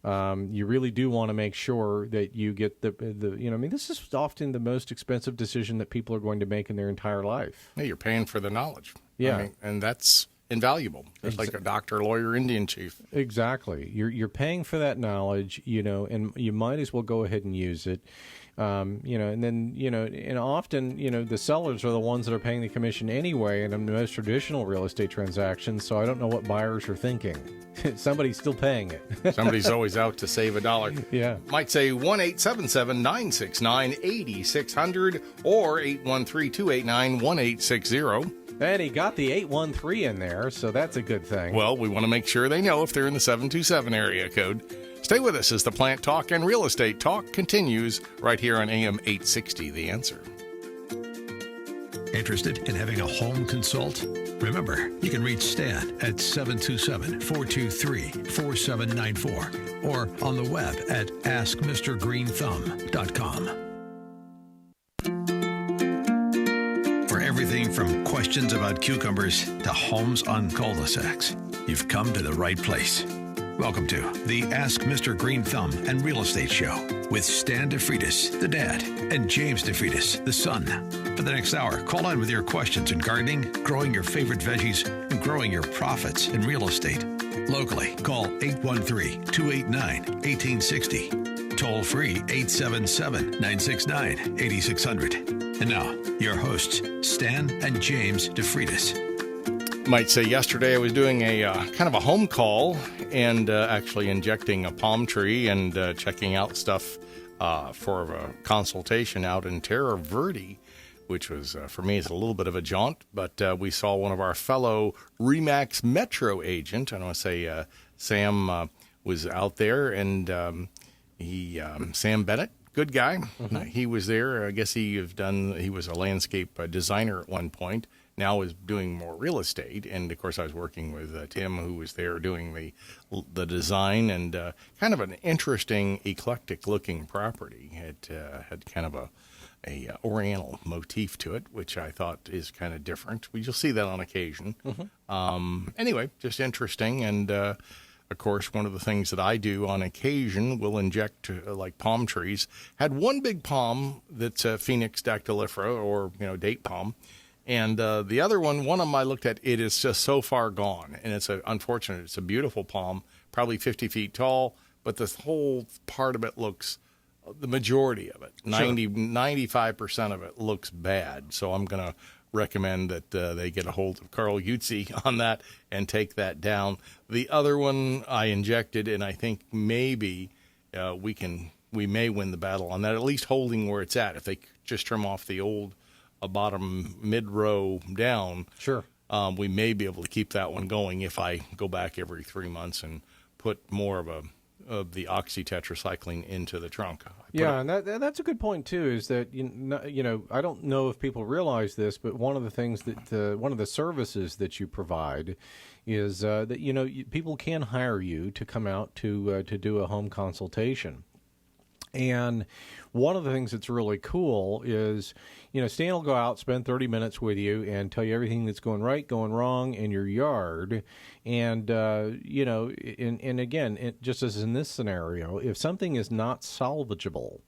You really do want to make sure that you get this is often the most expensive decision that people are going to make in their entire life. Yeah, you're paying for the knowledge. Yeah. And that's invaluable. It's like a doctor, lawyer, Indian chief. Exactly. You're paying for that knowledge, and you might as well go ahead and use it. And then, and often, the sellers are the ones that are paying the commission anyway in the most traditional real estate transactions. So I don't know what buyers are thinking. Somebody's still paying it. Somebody's always out to save a dollar. Yeah. Might say 1-877-969-8600 or 813-289-1860. And he got the 813 in there, so that's a good thing. Well, we want to make sure they know if they're in the 727 area code. Stay with us as the Plant Talk and Real Estate Talk continues right here on AM 860, The Answer. Interested in having a home consult? Remember, you can reach Stan at 727-423-4794 or on the web at askmrgreenthumb.com. For everything from questions about cucumbers to homes on cul-de-sacs, you've come to the right place. Welcome to the Ask Mr. Green Thumb and Real Estate Show with Stan DeFreitas, the dad, and James DeFreitas, the son. For the next hour, call in with your questions in gardening, growing your favorite veggies, and growing your profits in real estate. Locally, call 813-289-1860. Toll free 877-969-8600. And now, your hosts, Stan and James DeFreitas. Might say yesterday I was doing a kind of a home call and actually injecting a palm tree and checking out stuff for a consultation out in Terra Verde, which was, for me, it's a little bit of a jaunt. But we saw one of our fellow RE/MAX Metro agent, I want to say Sam was out there, and Sam Bennett, good guy. Mm-hmm. He was there. I guess he was a landscape designer at one point. Now is doing more real estate, and of course I was working with Tim, who was there doing the design, and kind of an interesting, eclectic-looking property. It had kind of a Oriental motif to it, which I thought is kind of different. You'll see that on occasion. Mm-hmm. Anyway, just interesting, and of course, one of the things that I do on occasion will inject like palm trees. Had one big palm that's a Phoenix dactylifera, or date palm. And the other one of them I looked at, it is just so far gone. And it's unfortunate. It's a beautiful palm, probably 50 feet tall, but this whole part of it looks, the majority of it, 95% of it looks bad. So I'm going to recommend that they get a hold of Carl Yutzi on that and take that down. The other one I injected, and I think maybe we may win the battle on that, at least holding where it's at. If they just trim off the old bottom mid-row down, sure, we may be able to keep that one going if I go back every 3 months and put more of the oxytetracycline into the trunk. And that's a good point too. Is that I don't know if people realize this, but one of the things that one of the services that you provide is that people can hire you to come out to do a home consultation. And one of the things that's really cool is, Stan will go out, spend 30 minutes with you, and tell you everything that's going right, going wrong in your yard. And, and again, just as in this scenario, if something is not salvageable,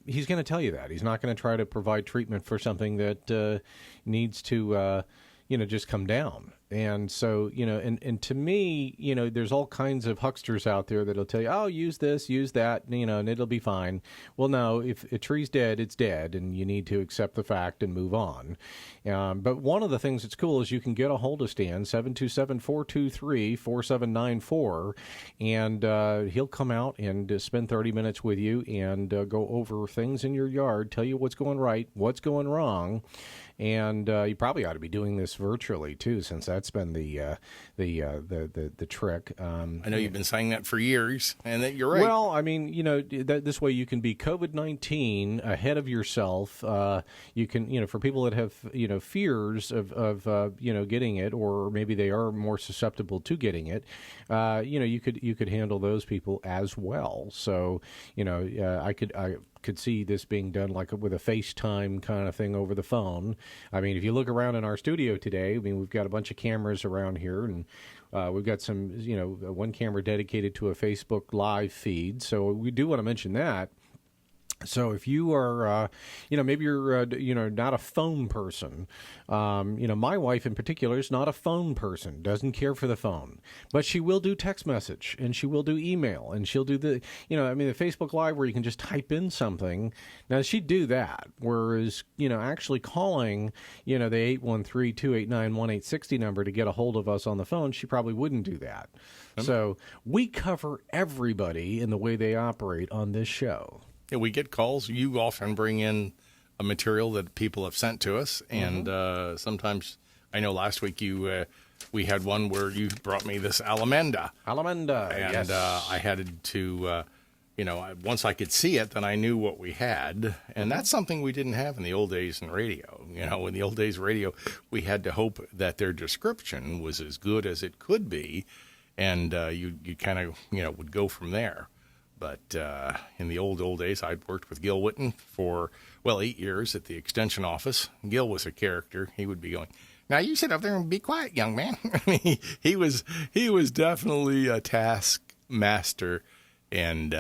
he's going to tell you that. He's not going to try to provide treatment for something that needs to, just come down. And so, and to me, there's all kinds of hucksters out there that'll tell you, oh, use this, use that, and it'll be fine. Well, no, if a tree's dead, it's dead, and you need to accept the fact and move on. But one of the things that's cool is you can get a hold of Stan, 727-423-4794, and he'll come out and spend 30 minutes with you and go over things in your yard, tell you what's going right, what's going wrong. And you probably ought to be doing this virtually too, since that's been the trick. I know you've been saying that for years, and that you're right. Well, I mean, this way you can be COVID-19 ahead of yourself. You can, for people that have fears of getting it, or maybe they are more susceptible to getting it. You could handle those people as well. So I could see this being done like with a FaceTime kind of thing over the phone. I mean, if you look around in our studio today, we've got a bunch of cameras around here, and we've got some, one camera dedicated to a Facebook Live feed. So we do want to mention that. So if you are, maybe you're, not a phone person. My wife in particular is not a phone person, doesn't care for the phone, but she will do text message, and she will do email, and she'll do the Facebook Live where you can just type in something. Now she'd do that, whereas, actually calling, the 813-289-1860 number to get a hold of us on the phone, she probably wouldn't do that. So we cover everybody in the way they operate on this show. Yeah, we get calls. You often bring in a material that people have sent to us, and sometimes, I know last week we had one where you brought me this Alamanda. And yes. I had to, once I could see it, then I knew what we had, and that's something we didn't have in the old days in radio. In the old days radio, we had to hope that their description was as good as it could be, and you kind of, would go from there. But in the old days, I'd worked with Gil Whitten for, 8 years at the extension office. Gil was a character. He would be going, now you sit up there and be quiet, young man. he was definitely a taskmaster, and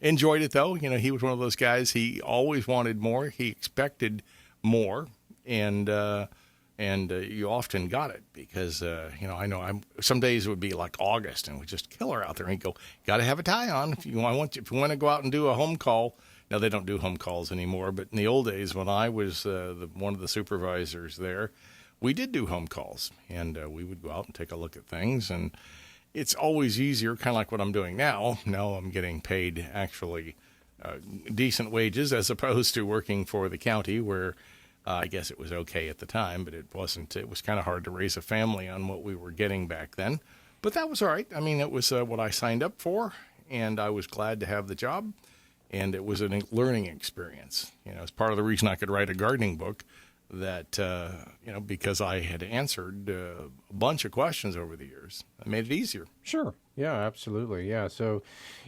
enjoyed it, though. He was one of those guys. He always wanted more. He expected more, and you often got it because, I know some days it would be like August and we just kill her out there and go, got to have a tie on if you want to go out and do a home call. Now, they don't do home calls anymore, but in the old days when I was one of the supervisors there, we did do home calls, and we would go out and take a look at things, and it's always easier, kind of like what I'm doing now. Now I'm getting paid actually decent wages as opposed to working for the county where I guess it was okay at the time, but it wasn't. It was kind of hard to raise a family on what we were getting back then. But that was all right. I mean, it was what I signed up for, and I was glad to have the job, and it was a learning experience. It's part of the reason I could write a gardening book, that, because I had answered a bunch of questions over the years. It made it easier. Sure. Yeah, absolutely. Yeah. So,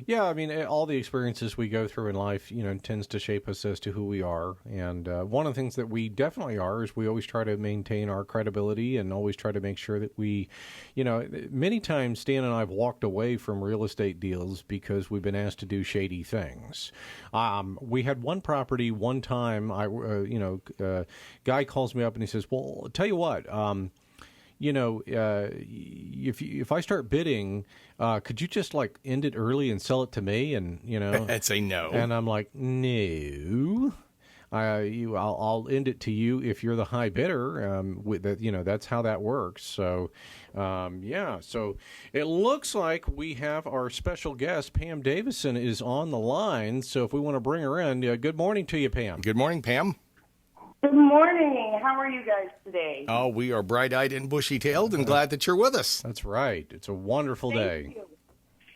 yeah, I mean, all the experiences we go through in life, tends to shape us as to who we are. And one of the things that we definitely are is we always try to maintain our credibility and always try to make sure that we, many times Stan and I have walked away from real estate deals because we've been asked to do shady things. We had one property one time, guy calls me up and he says, well, I'll tell you what, if I start bidding, could you just end it early and sell it to me? And I'd say no. And I'm like, no. I'll end it to you if you're the high bidder. That's how that works. So, So it looks like we have our special guest, Pam Davison, is on the line. So if we want to bring her in, good morning to you, Pam. Good morning, Pam. Good morning. How are you guys today? Oh, we are bright-eyed and bushy-tailed and glad that you're with us. That's right. It's a wonderful day. Thank you.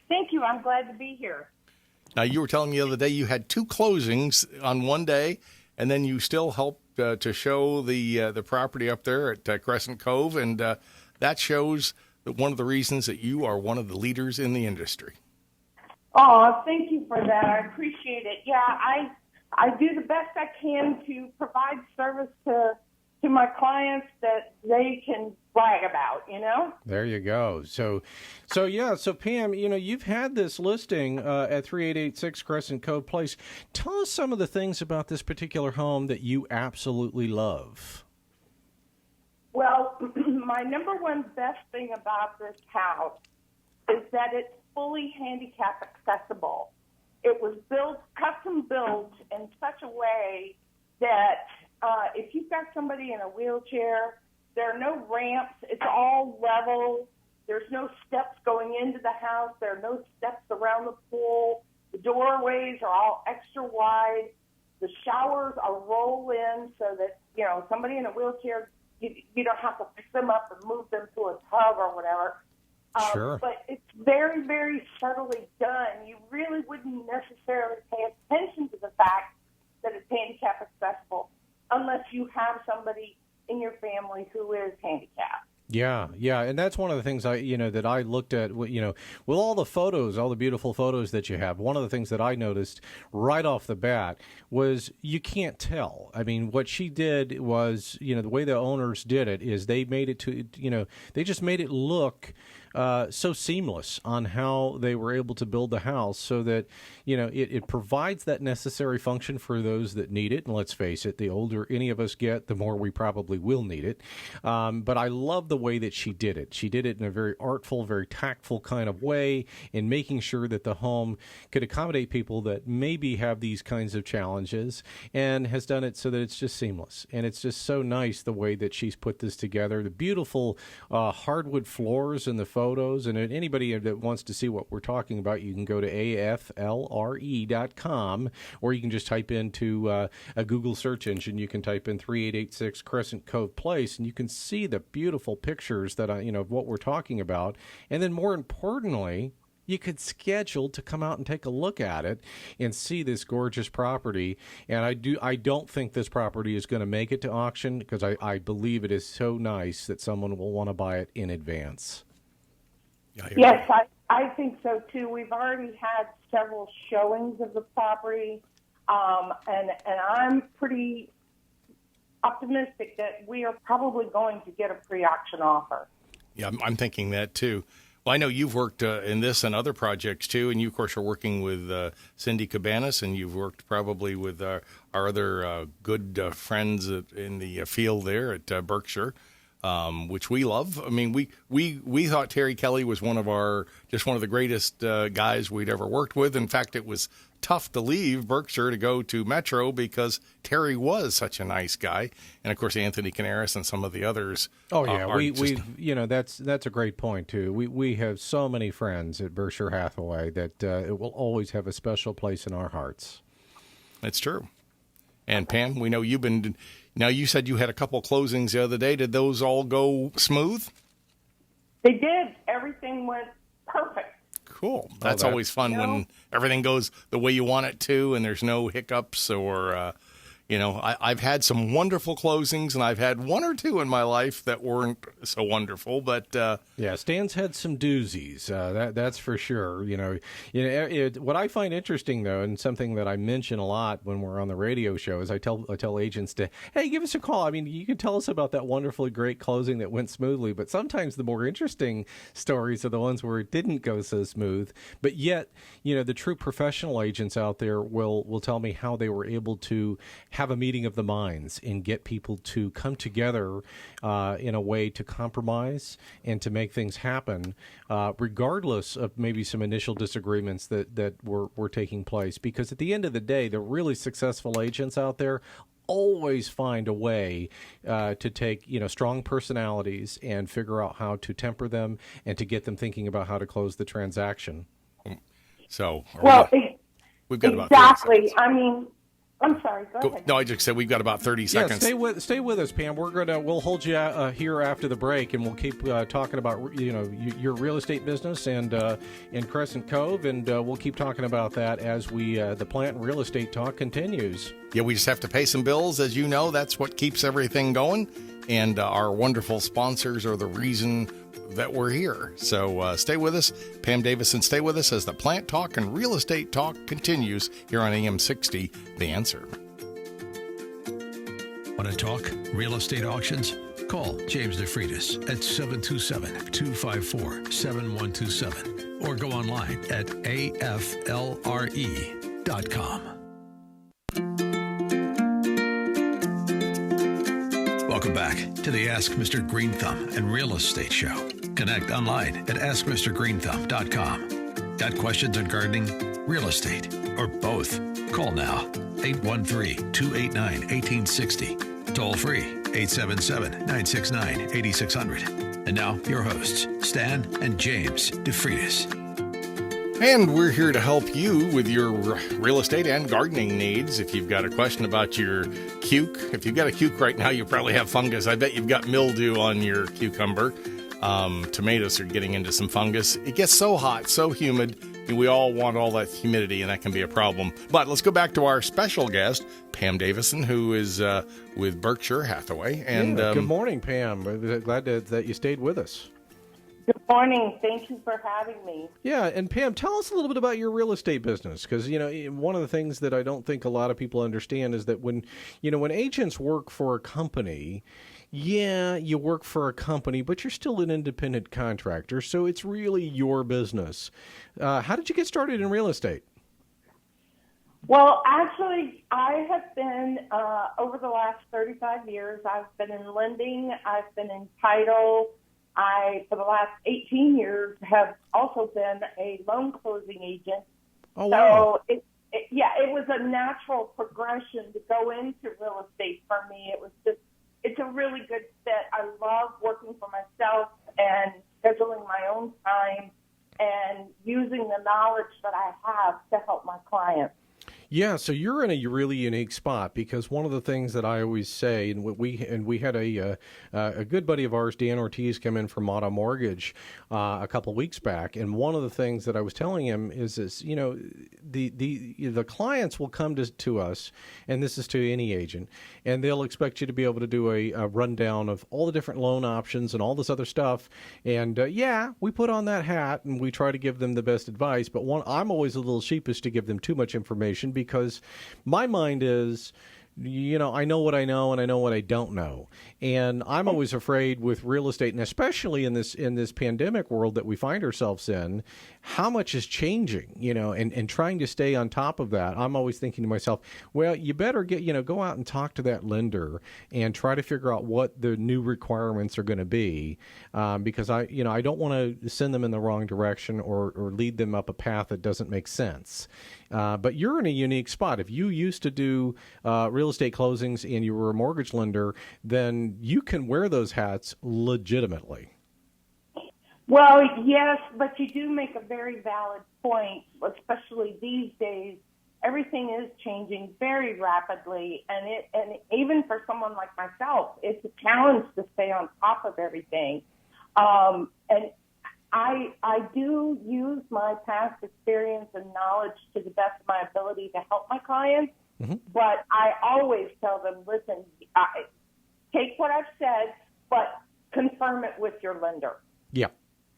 Thank you. I'm glad to be here. Now, you were telling me the other day you had 2 closings on one day, and then you still helped to show the property up there at Crescent Cove, and that shows that one of the reasons that you are one of the leaders in the industry. Oh, thank you for that. I appreciate it. Yeah, I do the best I can to provide service to my clients that they can brag about, you know? There you go. So Pam, you've had this listing at 3886 Crescent Cove Place. Tell us some of the things about this particular home that you absolutely love. Well, my number one best thing about this house is that it's fully handicap accessible. It was custom built in such a way that if you've got somebody in a wheelchair, there are no ramps. It's all level. There's no steps going into the house. There are no steps around the pool. The doorways are all extra wide. The showers are roll-in so that, somebody in a wheelchair, you don't have to pick them up and move them to a tub or whatever. Sure. But it's very, very subtly done. You really wouldn't necessarily pay attention to the fact that it's handicap accessible unless you have somebody in your family who is handicapped. Yeah, and that's one of the things that I looked at, with all the photos, all the beautiful photos that you have. One of the things that I noticed right off the bat was you can't tell. I mean, what she did was, the way the owners did it is they made it they just made it look so seamless on how they were able to build the house so that, it provides that necessary function for those that need it. And let's face it, the older any of us get, the more we probably will need it. But I love the way that she did it. She did it in a very artful, very tactful kind of way in making sure that the home could accommodate people that maybe have these kinds of challenges, and has done it so that it's just seamless. And it's just so nice the way that she's put this together. The beautiful hardwood floors in the photos, and anybody that wants to see what we're talking about, you can go to aflre.com, or you can just type into a Google search engine. You can type in 3886 Crescent Cove Place, and you can see the beautiful pictures that of what we're talking about. And then more importantly, you could schedule to come out and take a look at it and see this gorgeous property. And I don't think this property is going to make it to auction because I believe it is so nice that someone will want to buy it in advance. Yes, I think so too. We've already had several showings of the property, and I'm pretty optimistic that we are probably going to get a pre-auction offer. Yeah, I'm thinking that too. Well, I know you've worked in this and other projects too, and you, of course, are working with Cindy Cabanas, and you've worked probably with our other good friends in the field there at Berkshire, which we love. I mean, we thought Terry Kelly was one of the greatest guys we'd ever worked with. In fact, it was tough to leave Berkshire to go to Metro because Terry was such a nice guy, and of course Anthony Canaris and some of the others. Oh yeah, that's a great point too. We have so many friends at Berkshire Hathaway that it will always have a special place in our hearts. That's true. And Pam, we know you've been. Now you said you had a couple closings the other day. Did those all go smooth? They did. Everything went perfect. Cool. That's always fun when everything goes the way you want it to and there's no hiccups or, I've had some wonderful closings and I've had one or two in my life that weren't so wonderful, but Stan's had some doozies. That's for sure. What I find interesting though, and something that I mention a lot when we're on the radio show, is I tell agents to, hey, give us a call. I mean, you can tell us about that wonderfully great closing that went smoothly, but sometimes the more interesting stories are the ones where it didn't go so smooth. But yet, the true professional agents out there will tell me how they were able to have a meeting of the minds and get people to come together in a way to compromise and to make things happen, regardless of maybe some initial disagreements that were taking place. Because at the end of the day, the really successful agents out there always find a way to take strong personalities and figure out how to temper them and to get them thinking about how to close the transaction. So, we've got exactly. I mean, I'm sorry. Go ahead. No, I just said we've got about 30 seconds. Yeah, stay with us, Pam. We'll hold you here after the break, and we'll keep talking about your real estate business and in Crescent Cove, and we'll keep talking about that as the Plant and Real Estate Talk continues. Yeah, we just have to pay some bills, as you know. That's what keeps everything going, and our wonderful sponsors are the reason that we're here. So stay with us. Pam Davison, stay with us as the Plant Talk and Real Estate Talk continues here on AM 60, The Answer. Want to talk real estate auctions? Call James DeFreitas at 727-254-7127 or go online at aflre.com. Welcome back to the Ask Mr. Green Thumb and Real Estate Show. Connect online at AskMrGreenThumb.com. Got questions on gardening, real estate, or both? Call now, 813-289-1860. Toll free, 877-969-8600. And now, your hosts, Stan and James DeFreitas. And we're here to help you with your real estate and gardening needs. If you've got a question about your cuke, if you've got a cuke right now, you probably have fungus. I bet you've got mildew on your cucumber. Tomatoes are getting into some fungus. It gets so hot, so humid, and we all want all that humidity, and that can be a problem. But let's go back to our special guest, Pam Davison, who is with Berkshire Hathaway. And good morning, Pam. Glad that you stayed with us. Good morning. Thank you for having me. Yeah, and Pam, tell us a little bit about your real estate business, because one of the things that I don't think a lot of people understand is that when agents work for a company, yeah, you work for a company, but you're still an independent contractor, so it's really your business. How did you get started in real estate? Well, actually, I have been, over the last 35 years, I've been in lending, I've been in title. For the last 18 years, have also been a loan closing agent. Oh, wow. So, it was a natural progression to go into real estate for me. It's a really good fit. I love working for myself and scheduling my own time and using the knowledge that I have to help my clients. Yeah, so you're in a really unique spot, because one of the things that I always say, and we had a good buddy of ours, Dan Ortiz, come in from Mata Mortgage a couple of weeks back, and one of the things that I was telling him is this: the clients will come to us, and this is to any agent, and they'll expect you to be able to do a rundown of all the different loan options and all this other stuff, and we put on that hat and we try to give them the best advice, but I'm always a little sheepish to give them too much information, because my mind is, I know what I know and I know what I don't know. And I'm always afraid with real estate, and especially in this pandemic world that we find ourselves in, how much is changing, and trying to stay on top of that. I'm always thinking to myself, well, you better go out and talk to that lender and try to figure out what the new requirements are going to be, because I don't want to send them in the wrong direction or lead them up a path that doesn't make sense. But you're in a unique spot. If you used to do real estate closings and you were a mortgage lender, then you can wear those hats legitimately. Well, yes, but you do make a very valid point, especially these days. Everything is changing very rapidly, and even for someone like myself, it's a challenge to stay on top of everything. And I do use my past experience and knowledge to the best of my ability to help my clients, but I always tell them, listen, take what I've said, but confirm it with your lender. Yeah.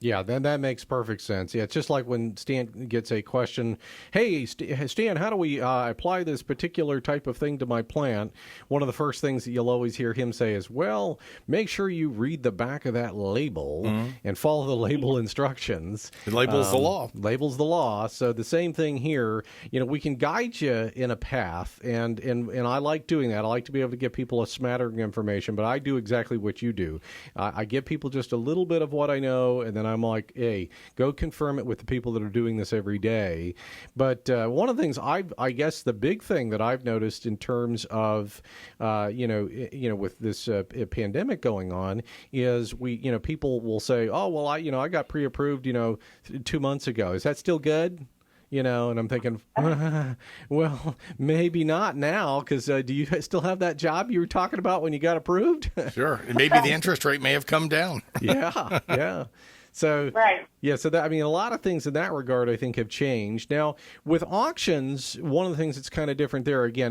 Yeah, then that makes perfect sense. Yeah, it's just like when Stan gets a question, hey, Stan, how do we apply this particular type of thing to my plant? One of the first things that you'll always hear him say is, well, make sure you read the back of that label and follow the label instructions. It labels the law. Labels the law. So the same thing here, we can guide you in a path, and I like doing that. I like to be able to give people a smattering of information, but I do exactly what you do. I give people just a little bit of what I know, and then I'm like, hey, go confirm it with the people that are doing this every day. But one of the things I guess the big thing that I've noticed in terms of, with this pandemic going on is people will say, oh, well, I got pre-approved, 2 months ago. Is that still good? And I'm thinking, well, maybe not now, because do you still have that job you were talking about when you got approved? Sure. And maybe the interest rate may have come down. Yeah. So, Right. Yeah, so that, a lot of things in that regard, I think, have changed. Now, with auctions, one of the things that's kind of different there, again,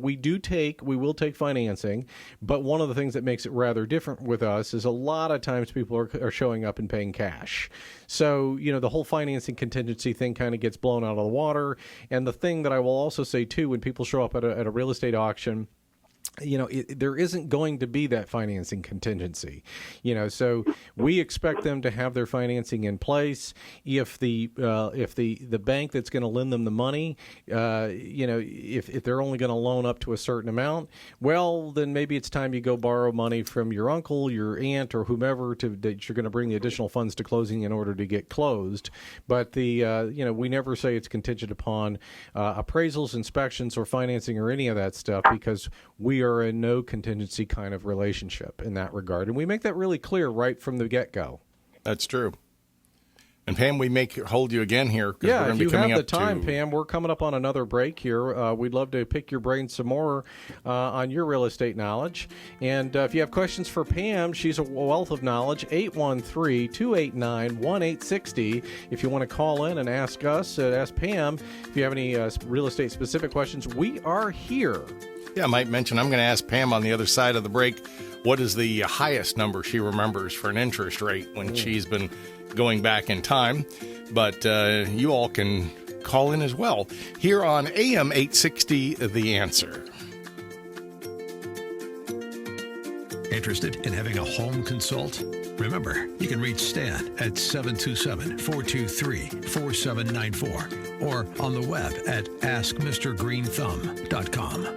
we will take financing, but one of the things that makes it rather different with us is a lot of times people are showing up and paying cash. So, the whole financing contingency thing kind of gets blown out of the water. And the thing that I will also say, too, when people show up at a real estate auction, there isn't going to be that financing contingency, so we expect them to have their financing in place. If the bank that's going to lend them the money, if they're only going to loan up to a certain amount, well, then maybe it's time you go borrow money from your uncle, your aunt, or whomever that you're going to bring the additional funds to closing in order to get closed. But we never say it's contingent upon appraisals, inspections, or financing or any of that stuff, because we are in no contingency kind of relationship in that regard. And we make that really clear right from the get-go. That's true. And Pam, we may hold you again here. Yeah, we're going if to you be coming have the up time, to... Pam, we're coming up on another break here. We'd love to pick your brain some more on your real estate knowledge. And if you have questions for Pam, she's a wealth of knowledge, 813-289-1860. If you want to call in and ask us, ask Pam, if you have any real estate specific questions, we are here. Yeah, I might mention I'm going to ask Pam on the other side of the break, what is the highest number she remembers for an interest rate when she's been going back in time. But you all can call in as well here on AM 860, The Answer. Interested in having a home consult? Remember, you can reach Stan at 727-423-4794 or on the web at askmrgreenthumb.com.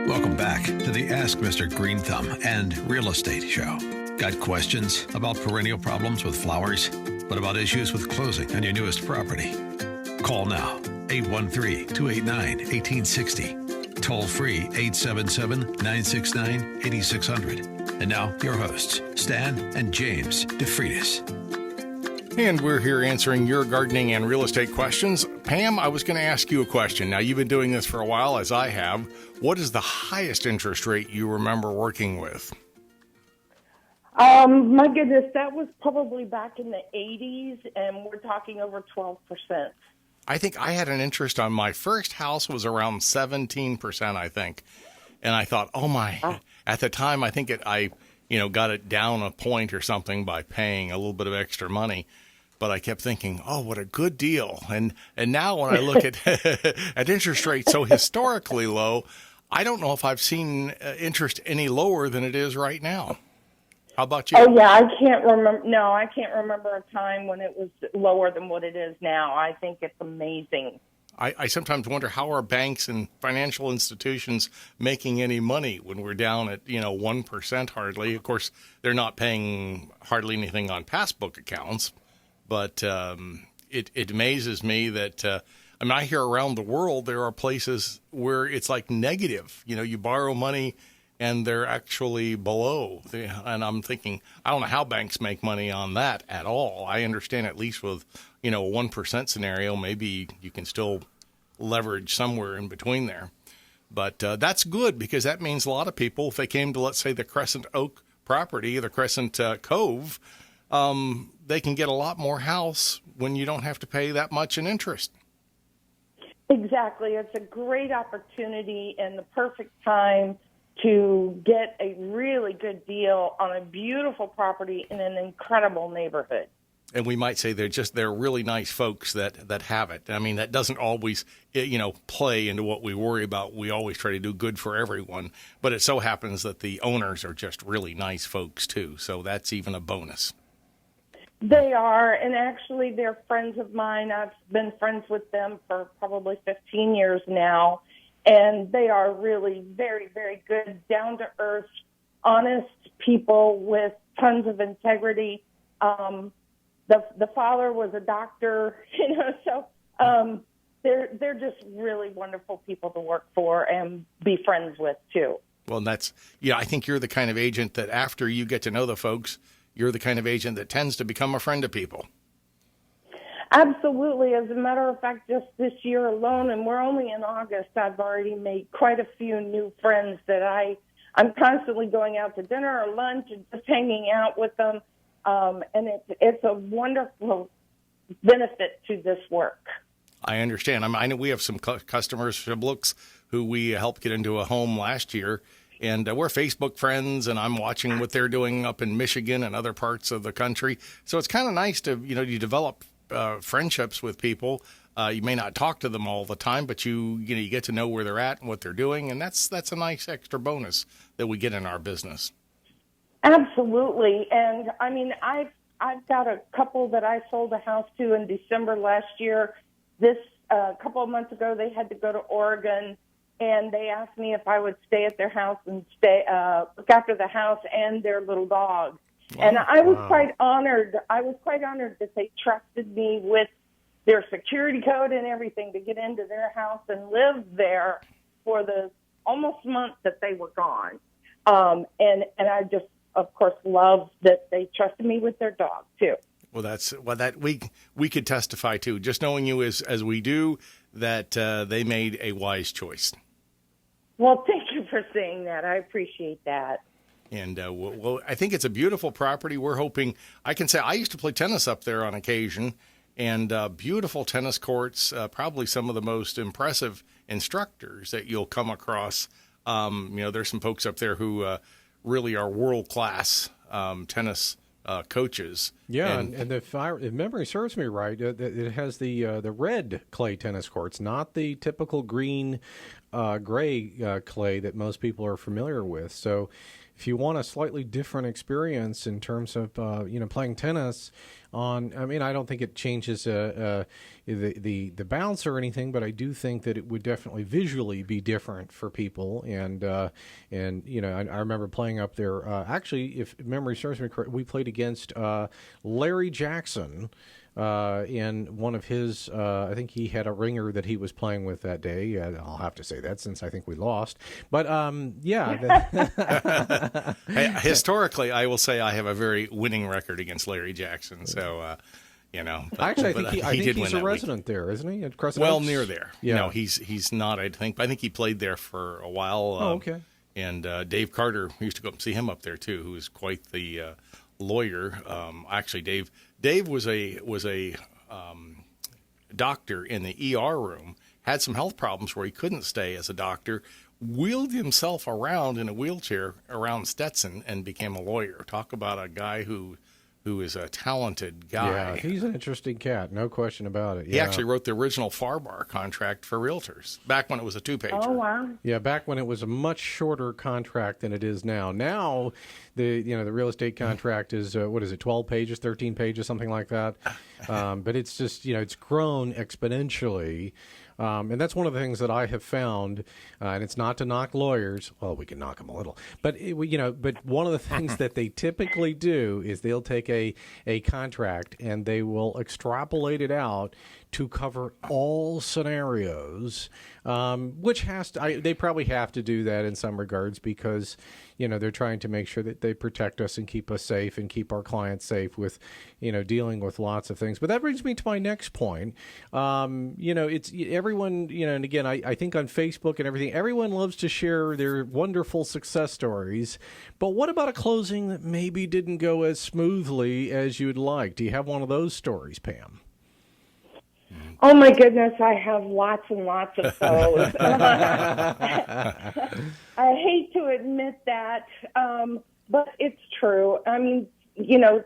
Welcome back to the Ask Mr. Green Thumb and Real Estate Show. Got questions about perennial problems with flowers? What about issues with closing on your newest property? Call now, 813-289-1860. Toll free, 877-969-8600. And now, your hosts, Stan and James DeFreitas. And we're here answering your gardening and real estate questions. Pam, I was going to ask you a question. Now, you've been doing this for a while, as I have. What is the highest interest rate you remember working with? My goodness, that was probably back in the 80s, and we're talking over 12%. I think I had an interest on my first house was around 17%, I think. And I thought, oh my, at the time, I think I got it down a point or something by paying a little bit of extra money. But I kept thinking, oh, what a good deal. And now when I look at at interest rates so historically low, I don't know if I've seen interest any lower than it is right now. How about you? Oh, yeah, I can't remember. No, I can't remember a time when it was lower than what it is now. I think it's amazing. I sometimes wonder, how are banks and financial institutions making any money when we're down at 1% hardly. Of course, they're not paying hardly anything on passbook accounts, but it amazes me that I hear around the world there are places where it's like negative. You borrow money and they're actually below. And I'm thinking, I don't know how banks make money on that at all. I understand at least with, a 1% scenario, maybe you can still leverage somewhere in between there. But that's good, because that means a lot of people, if they came to, let's say, the Crescent Oak property, the Crescent Cove, they can get a lot more house when you don't have to pay that much in interest. Exactly. It's a great opportunity and the perfect time to get a really good deal on a beautiful property in an incredible neighborhood. And we might say they're really nice folks that have it. I mean, that doesn't always, play into what we worry about. We always try to do good for everyone. But it so happens that the owners are just really nice folks, too. So that's even a bonus. They are, and actually they're friends of mine. I've been friends with them for probably 15 years now. And they are really very, very good, down-to-earth, honest people with tons of integrity. The father was a doctor, so they're just really wonderful people to work for and be friends with, too. Well, I think you're the kind of agent that after you get to know the folks, you're the kind of agent that tends to become a friend of people. Absolutely. As a matter of fact, just this year alone, and we're only in August, I've already made quite a few new friends that I'm constantly going out to dinner or lunch and just hanging out with them. And it's a wonderful benefit to this work. I understand. I know we have some customers, Shiblooks, who we helped get into a home last year. And we're Facebook friends, and I'm watching what they're doing up in Michigan and other parts of the country. So it's kind of nice to, you develop friendships with people. You may not talk to them all the time, but you get to know where they're at and what they're doing, and that's a nice extra bonus that we get in our business. Absolutely. And I mean, I've got a couple that I sold a house to in December last year. This couple of months ago, they had to go to Oregon, and they asked me if I would stay at their house and look after the house and their little dog. Wow. And I was quite honored. I was quite honored that they trusted me with their security code and everything to get into their house and live there for the almost month that they were gone. And I just, of course, love that they trusted me with their dog too. Well, that we could testify to, just knowing you as we do, that they made a wise choice. Well, thank you for saying that. I appreciate that. And well, I think it's a beautiful property. We're hoping, I can say I used to play tennis up there on occasion, and beautiful tennis courts, probably some of the most impressive instructors that you'll come across. There's some folks up there who really are world-class tennis coaches. Yeah, and if memory serves me right, it has the red clay tennis courts, not the typical green, gray clay that most people are familiar with. So if you want a slightly different experience in terms of playing tennis on, I don't think it changes the bounce or anything, but I do think that it would definitely visually be different for people. And I remember playing up there. Actually, if memory serves me correct, we played against Larry Jackson. In one of his, I think he had a ringer that he was playing with that day. I'll have to say that since I think we lost. But, yeah. Hey, historically, I will say I have a very winning record against Larry Jackson. So, Actually, I think he's a resident there, isn't he? At Crescent Oaks? Near there. Yeah. No, he's not, I think. But I think he played there for a while. Okay. And Dave Carter, we used to go up and see him up there, too, who is quite the lawyer. Actually, Dave was a doctor in the ER room, had some health problems where he couldn't stay as a doctor, wheeled himself around in a wheelchair around Stetson and became a lawyer. Talk about a guy who is a talented guy. Yeah, he's an interesting cat, no question about it. Yeah. He actually wrote the original FAR-Bar contract for realtors back when it was a 2-pager. Oh, wow. Yeah, back when it was a much shorter contract than it is now. Now, the real estate contract is, 12 pages, 13 pages, something like that. But it's just, it's grown exponentially. And that's one of the things that I have found, and it's not to knock lawyers. Well, we can knock them a little, but but one of the things that they typically do is they'll take a contract and they will extrapolate it out to cover all scenarios, which they probably have to do that in some regards because, they're trying to make sure that they protect us and keep us safe and keep our clients safe with, dealing with lots of things. But that brings me to my next point. It's everyone, and again, I think on Facebook and everything, everyone loves to share their wonderful success stories. But what about a closing that maybe didn't go as smoothly as you'd like? Do you have one of those stories, Pam? Oh, my goodness, I have lots and lots of those. I hate to admit that, but it's true. I mean,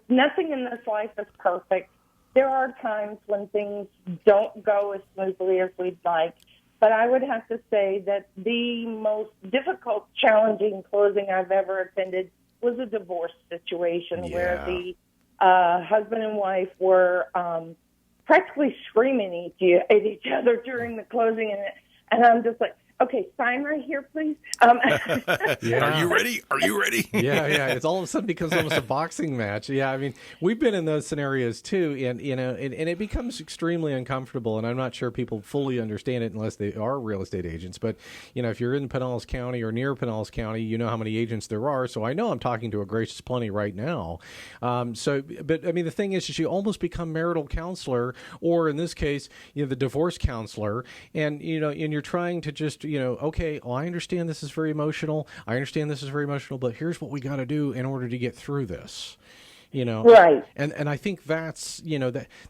nothing in this life is perfect. There are times when things don't go as smoothly as we'd like, but I would have to say that the most difficult, challenging closing I've ever attended was a divorce situation where the husband and wife were practically screaming at each other during the closing, and I'm just like, Okay, sign right here, please. Yeah. Are you ready? Are you ready? Yeah. It's all of a sudden becomes almost a boxing match. Yeah, I mean, we've been in those scenarios too, and and it becomes extremely uncomfortable. And I'm not sure people fully understand it unless they are real estate agents. But if you're in Pinellas County or near Pinellas County, you know how many agents there are. So I know I'm talking to a gracious plenty right now. But I mean, the thing is you almost become marital counselor, or in this case, the divorce counselor, and and you're trying to just okay, well, I understand this is very emotional. But here's what we got to do in order to get through this. Right. And I think that's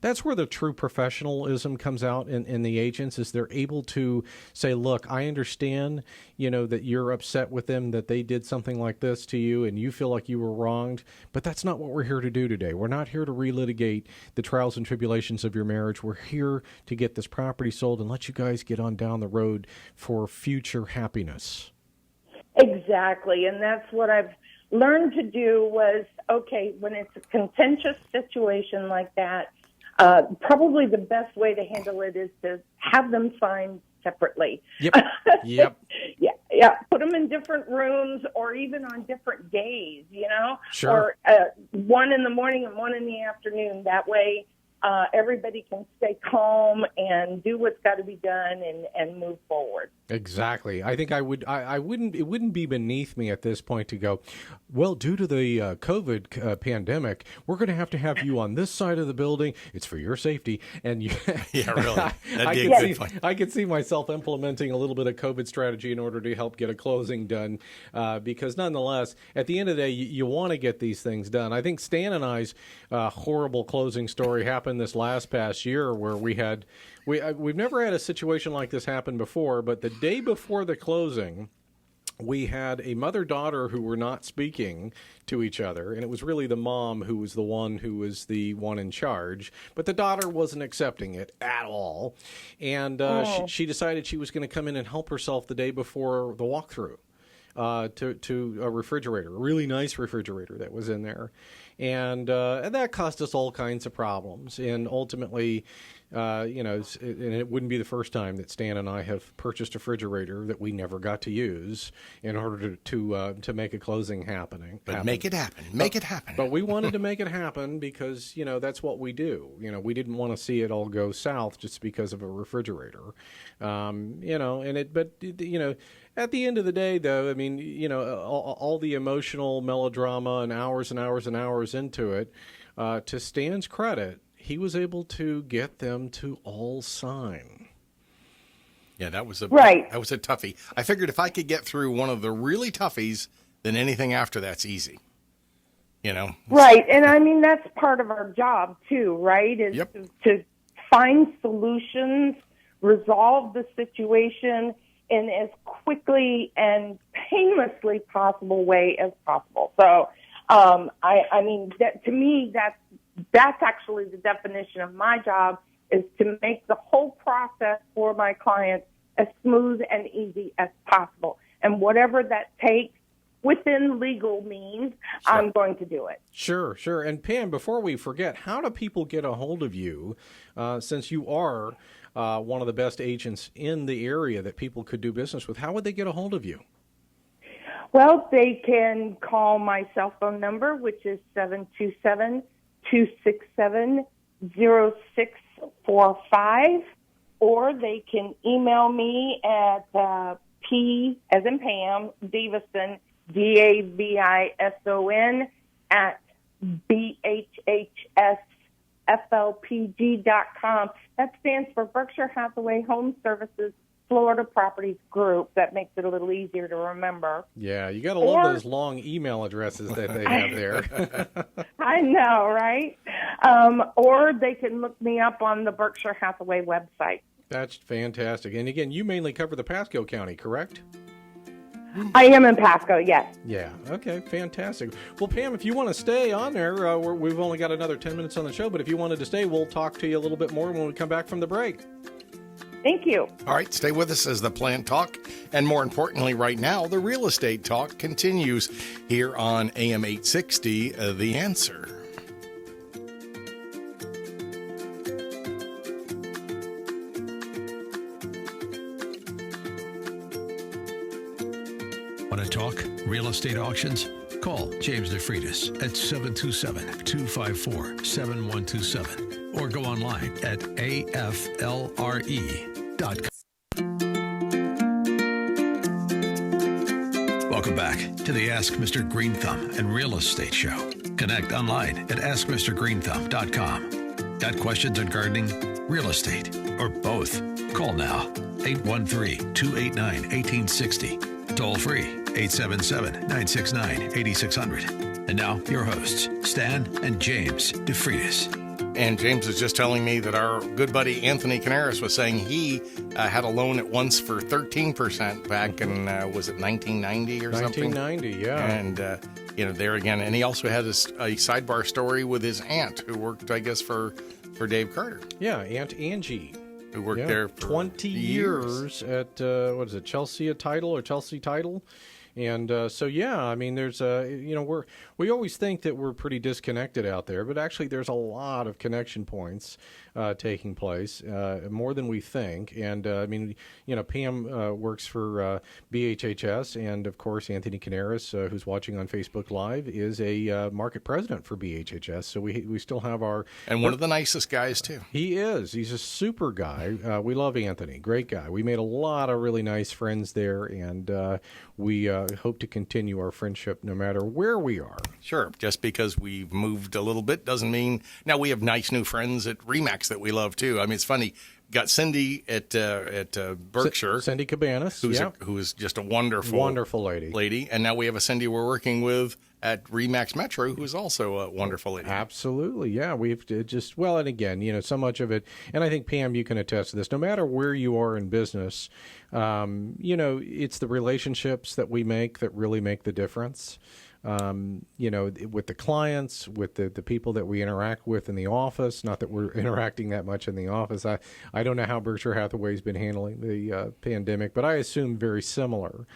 that's where the true professionalism comes out in the agents, is they're able to say, look, I understand that you're upset with them, that they did something like this to you and you feel like you were wronged, but that's not what we're here to do today. We're not here to relitigate the trials and tribulations of your marriage. We're here to get this property sold and let you guys get on down the road for future happiness. Exactly, and that's what I've learned to do was, okay, when it's a contentious situation like that, probably the best way to handle it is to have them sign separately. Yep. Yeah. Put them in different rooms or even on different days, Sure. Or one in the morning and one in the afternoon. That way, everybody can stay calm and do what's got to be done and move forward. Exactly. I think it wouldn't be beneath me at this point to go, well, due to the COVID pandemic, we're going to have you on this side of the building. It's for your safety. And Yeah, really. I could see myself implementing a little bit of COVID strategy in order to help get a closing done. Because nonetheless, at the end of the day, you want to get these things done. I think Stan and I's horrible closing story happened this past year, where we've never had a situation like this happen before, but the day before the closing, we had a mother-daughter who were not speaking to each other, and it was really the mom who was the one in charge, but the daughter wasn't accepting it at all, and she decided she was going to come in and help herself the day before the walkthrough. To a refrigerator, a really nice refrigerator that was in there. And that caused us all kinds of problems. And ultimately, and it wouldn't be the first time that Stan and I have purchased a refrigerator that we never got to use in order to make a closing happen. Make it happen. Make it happen. But we wanted to make it happen because, that's what we do. We didn't want to see it all go south just because of a refrigerator. At the end of the day, though, I mean, all the emotional melodrama and hours into it, to Stan's credit, he was able to get them to all sign. Yeah, that was a Right. toughie. I figured if I could get through one of the really toughies, then anything after that's easy. Right, and I mean that's part of our job too, right? Is Yep. to find solutions, resolve the situation in as quickly and painlessly possible way as possible. So, I mean, that, to me, that's actually the definition of my job, is to make the whole process for my clients as smooth and easy as possible. And whatever that takes within legal means, Sure. I'm going to do it. Sure. And Pam, before we forget, how do people get a hold of you, since you are one of the best agents in the area that people could do business with? How would they get a hold of you? Well, they can call my cell phone number, which is 727-267-0645, or they can email me at P, as in Pam, Davison, DAVISON, at BHHSFLPG.com. That stands for Berkshire Hathaway Home Services Florida Properties Group. That makes it a little easier to remember. Yeah, you got to love those long email addresses that they have there. I know, right? Or they can look me up on the Berkshire Hathaway website. That's fantastic. And again, you mainly cover the Pasco County, correct? I am in Pasco, yes. Yeah. Okay. Fantastic. Well, Pam, if you want to stay on there, we've only got another 10 minutes on the show, but if you wanted to stay, we'll talk to you a little bit more when we come back from the break. Thank you. All right, stay with us as the plant talk, and more importantly right now, the real estate talk continues here on AM 860, The Answer. book real estate auctions? Call James DeFreitas at 727-254-7127 or go online at aflre.com. Welcome back to the Ask Mr. Green Thumb and Real Estate Show. Connect online at askmrgreenthumb.com. Got questions on gardening, real estate, or both? Call now, 813-289-1860. Toll free, 877-969-8600. And now, your hosts, Stan and James DeFreitas. And James was just telling me that our good buddy Anthony Canaris was saying he had a loan at once for 13% back in, was it 1990 or something? 1990, yeah. And, there again. And he also had a sidebar story with his aunt who worked, I guess, for Dave Carter. Yeah, Aunt Angie. Who worked there for 20 years at, Chelsea Title. And there's we always think that we're pretty disconnected out there, but actually there's a lot of connection points taking place, more than we think. And Pam works for BHHS, and of course Anthony Canaris, who's watching on Facebook Live, is a market president for BHHS. So we still have one of the nicest guys too. He is. He's a super guy. We love Anthony. Great guy. We made a lot of really nice friends there, and we hope to continue our friendship no matter where we are. Sure. Just because we've moved a little bit doesn't mean now we have nice new friends at RE/MAX that we love too. I mean, it's funny. Got Cindy at Berkshire. Cindy Cabanas, who is just a wonderful lady. And now we have a Cindy we're working with at RE/MAX Metro, who's also a wonderful lady. Absolutely, yeah. We've just, and again, so much of it, and I think, Pam, you can attest to this, no matter where you are in business, it's the relationships that we make that really make the difference. With the clients, with the people that we interact with in the office, not that we're interacting that much in the office. I don't know how Berkshire Hathaway's been handling the pandemic, but I assume very similar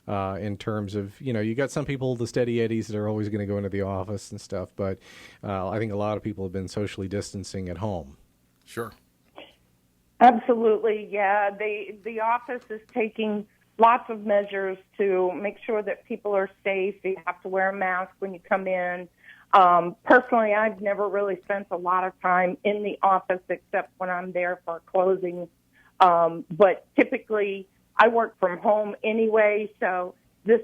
in terms of, you got some people, the steady eddies that are always going to go into the office and stuff, but I think a lot of people have been socially distancing at home. Sure. Absolutely, yeah. The office is taking lots of measures to make sure that people are safe. You have to wear a mask when you come in. Personally, I've never really spent a lot of time in the office except when I'm there for closing. But typically, I work from home anyway, so this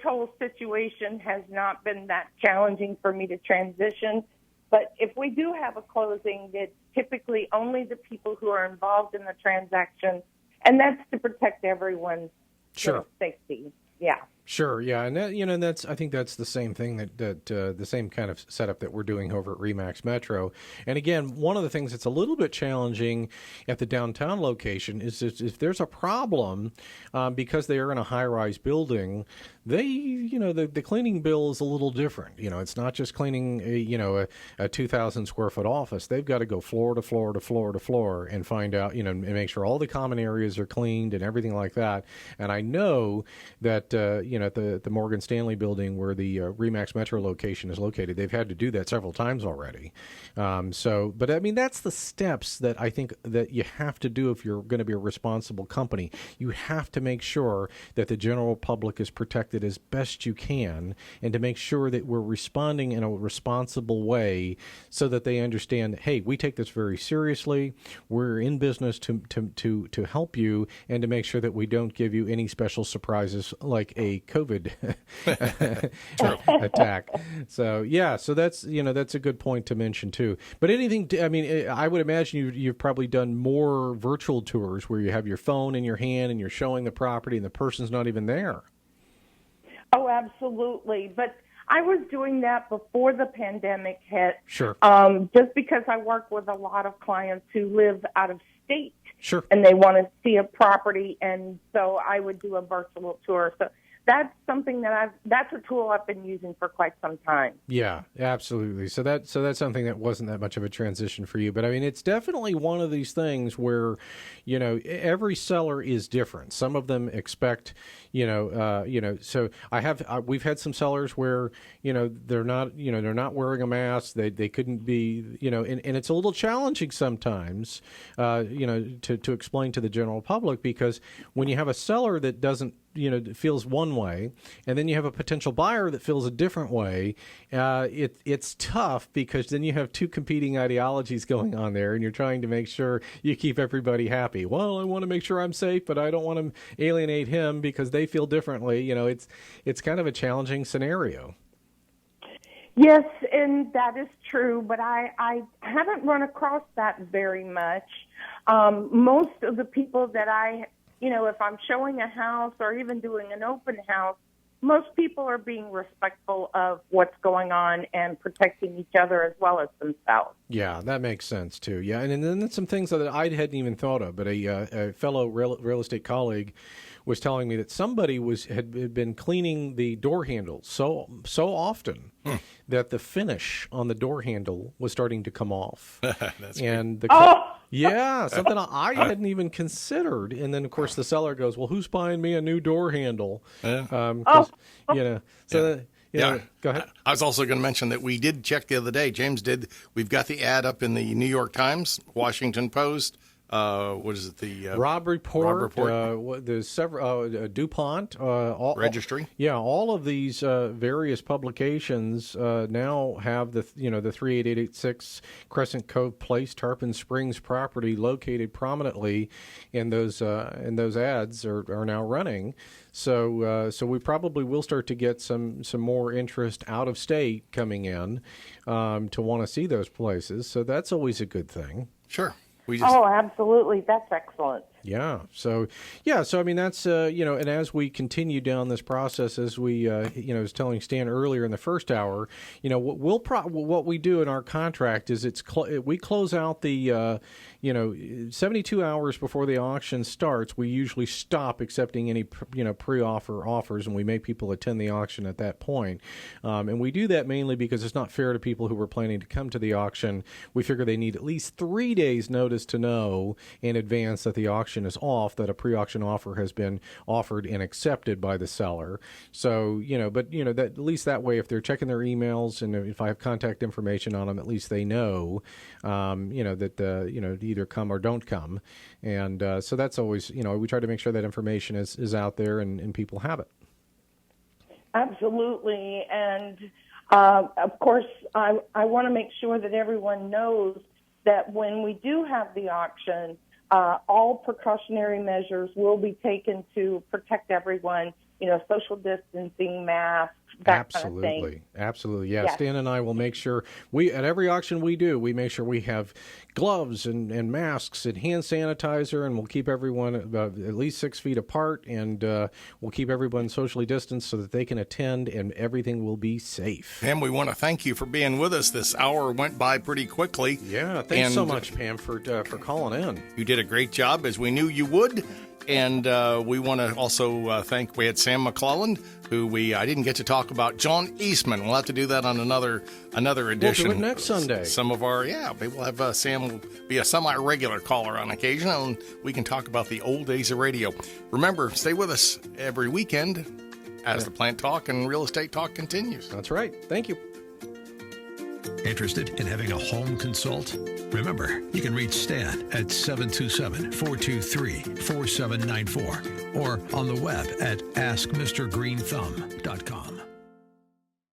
whole situation has not been that challenging for me to transition. But if we do have a closing, it's typically only the people who are involved in the transaction, and that's to protect everyone's safety. Yeah. Sure, yeah, and that, I think that's the same thing that the same kind of setup that we're doing over at RE/MAX Metro. And again, one of the things that's a little bit challenging at the downtown location is if there's a problem, because they are in a high-rise building, the cleaning bill is a little different. It's not just cleaning a 2,000 square foot office. They've got to go floor to floor to floor to floor and find out, and make sure all the common areas are cleaned and everything like that. And I know that at the Morgan Stanley building where the RE/MAX Metro location is located, they've had to do that several times already. But I mean, that's the steps that I think that you have to do if you're going to be a responsible company. You have to make sure that the general public is protected as best you can, and to make sure that we're responding in a responsible way so that they understand, hey, we take this very seriously. We're in business to help you and to make sure that we don't give you any special surprises like a COVID attack. So that's that's a good point to mention too. But I would imagine you've probably done more virtual tours where you have your phone in your hand and you're showing the property and the person's not even there. Oh, absolutely. But I was doing that before the pandemic hit. Sure. Just because I work with a lot of clients who live out of state. Sure. And they want to see a property, and so I would do a virtual tour. So that's something that's a tool I've been using for quite some time. Yeah, absolutely. So that's something that wasn't that much of a transition for you. But I mean, it's definitely one of these things where, every seller is different. Some of them expect, so we've had some sellers where, they're not wearing a mask. They couldn't be, and it's a little challenging sometimes, to explain to the general public, because when you have a seller that doesn't feels one way, and then you have a potential buyer that feels a different way, it's tough because then you have two competing ideologies going on there, and you're trying to make sure you keep everybody happy. Well, I want to make sure I'm safe, but I don't want to alienate him because they feel differently. It's kind of a challenging scenario. Yes, and that is true, but I haven't run across that very much. Most of the people that if I'm showing a house or even doing an open house, most people are being respectful of what's going on and protecting each other as well as themselves. Yeah, that makes sense too. Yeah, and then some things that I hadn't even thought of, but a fellow real estate colleague was telling me that somebody had been cleaning the door handles so often that the finish on the door handle was starting to come off. That's and something I hadn't even considered. And then of course the seller goes, "Well, who's buying me a new door handle?" Yeah. Go ahead. I was also going to mention that we did check the other day. James did. We've got the ad up in the New York Times, Washington Post. What is it? The Robb Report. There's several DuPont Registry. All of these various publications now have the 38886 Crescent Cove Place, Tarpon Springs property located prominently in those ads are now running. So we probably will start to get some more interest out of state coming in to want to see those places. So that's always a good thing. Sure. Absolutely. That's excellent. Yeah. So I mean, that's, and as we continue down this process, as we, was telling Stan earlier in the first hour, what we do in our contract is we close out the, 72 hours before the auction starts, we usually stop accepting any, pre-offer offers, and we make people attend the auction at that point. And we do that mainly because it's not fair to people who were planning to come to the auction. We figure they need at least 3 days notice to know in advance that the auction is off, that a pre-auction offer has been offered and accepted by the seller. So, that at least that way, if they're checking their emails and if I have contact information on them, at least they know, that, either come or don't come. And so that's always, we try to make sure that information is out there and people have it. Absolutely. And, of course, I want to make sure that everyone knows that when we do have the auction, all precautionary measures will be taken to protect everyone, social distancing, masks, that kind of thing. Absolutely. Yeah. Yes. Stan and I will make sure at every auction we make sure we have gloves and masks and hand sanitizer, and we'll keep everyone about at least 6 feet apart, and we'll keep everyone socially distanced so that they can attend and everything will be safe. Pam, we want to thank you for being with us. This hour went by pretty quickly. Yeah. Thanks so much, Pam, for calling in. You did a great job, as we knew you would. And we want to also thank, we had Sam McClelland, who I didn't get to talk about. John Eastman. We'll have to do that on another edition. We'll do it next Sunday. Some of our, maybe we'll have Sam will be a semi-regular caller on occasion, and we can talk about the old days of radio. Remember, stay with us every weekend as the Plant Talk and Real Estate Talk continues. That's right. Thank you. Interested in having a home consult? Remember, you can reach Stan at 727-423-4794 or on the web at askmrgreenthumb.com.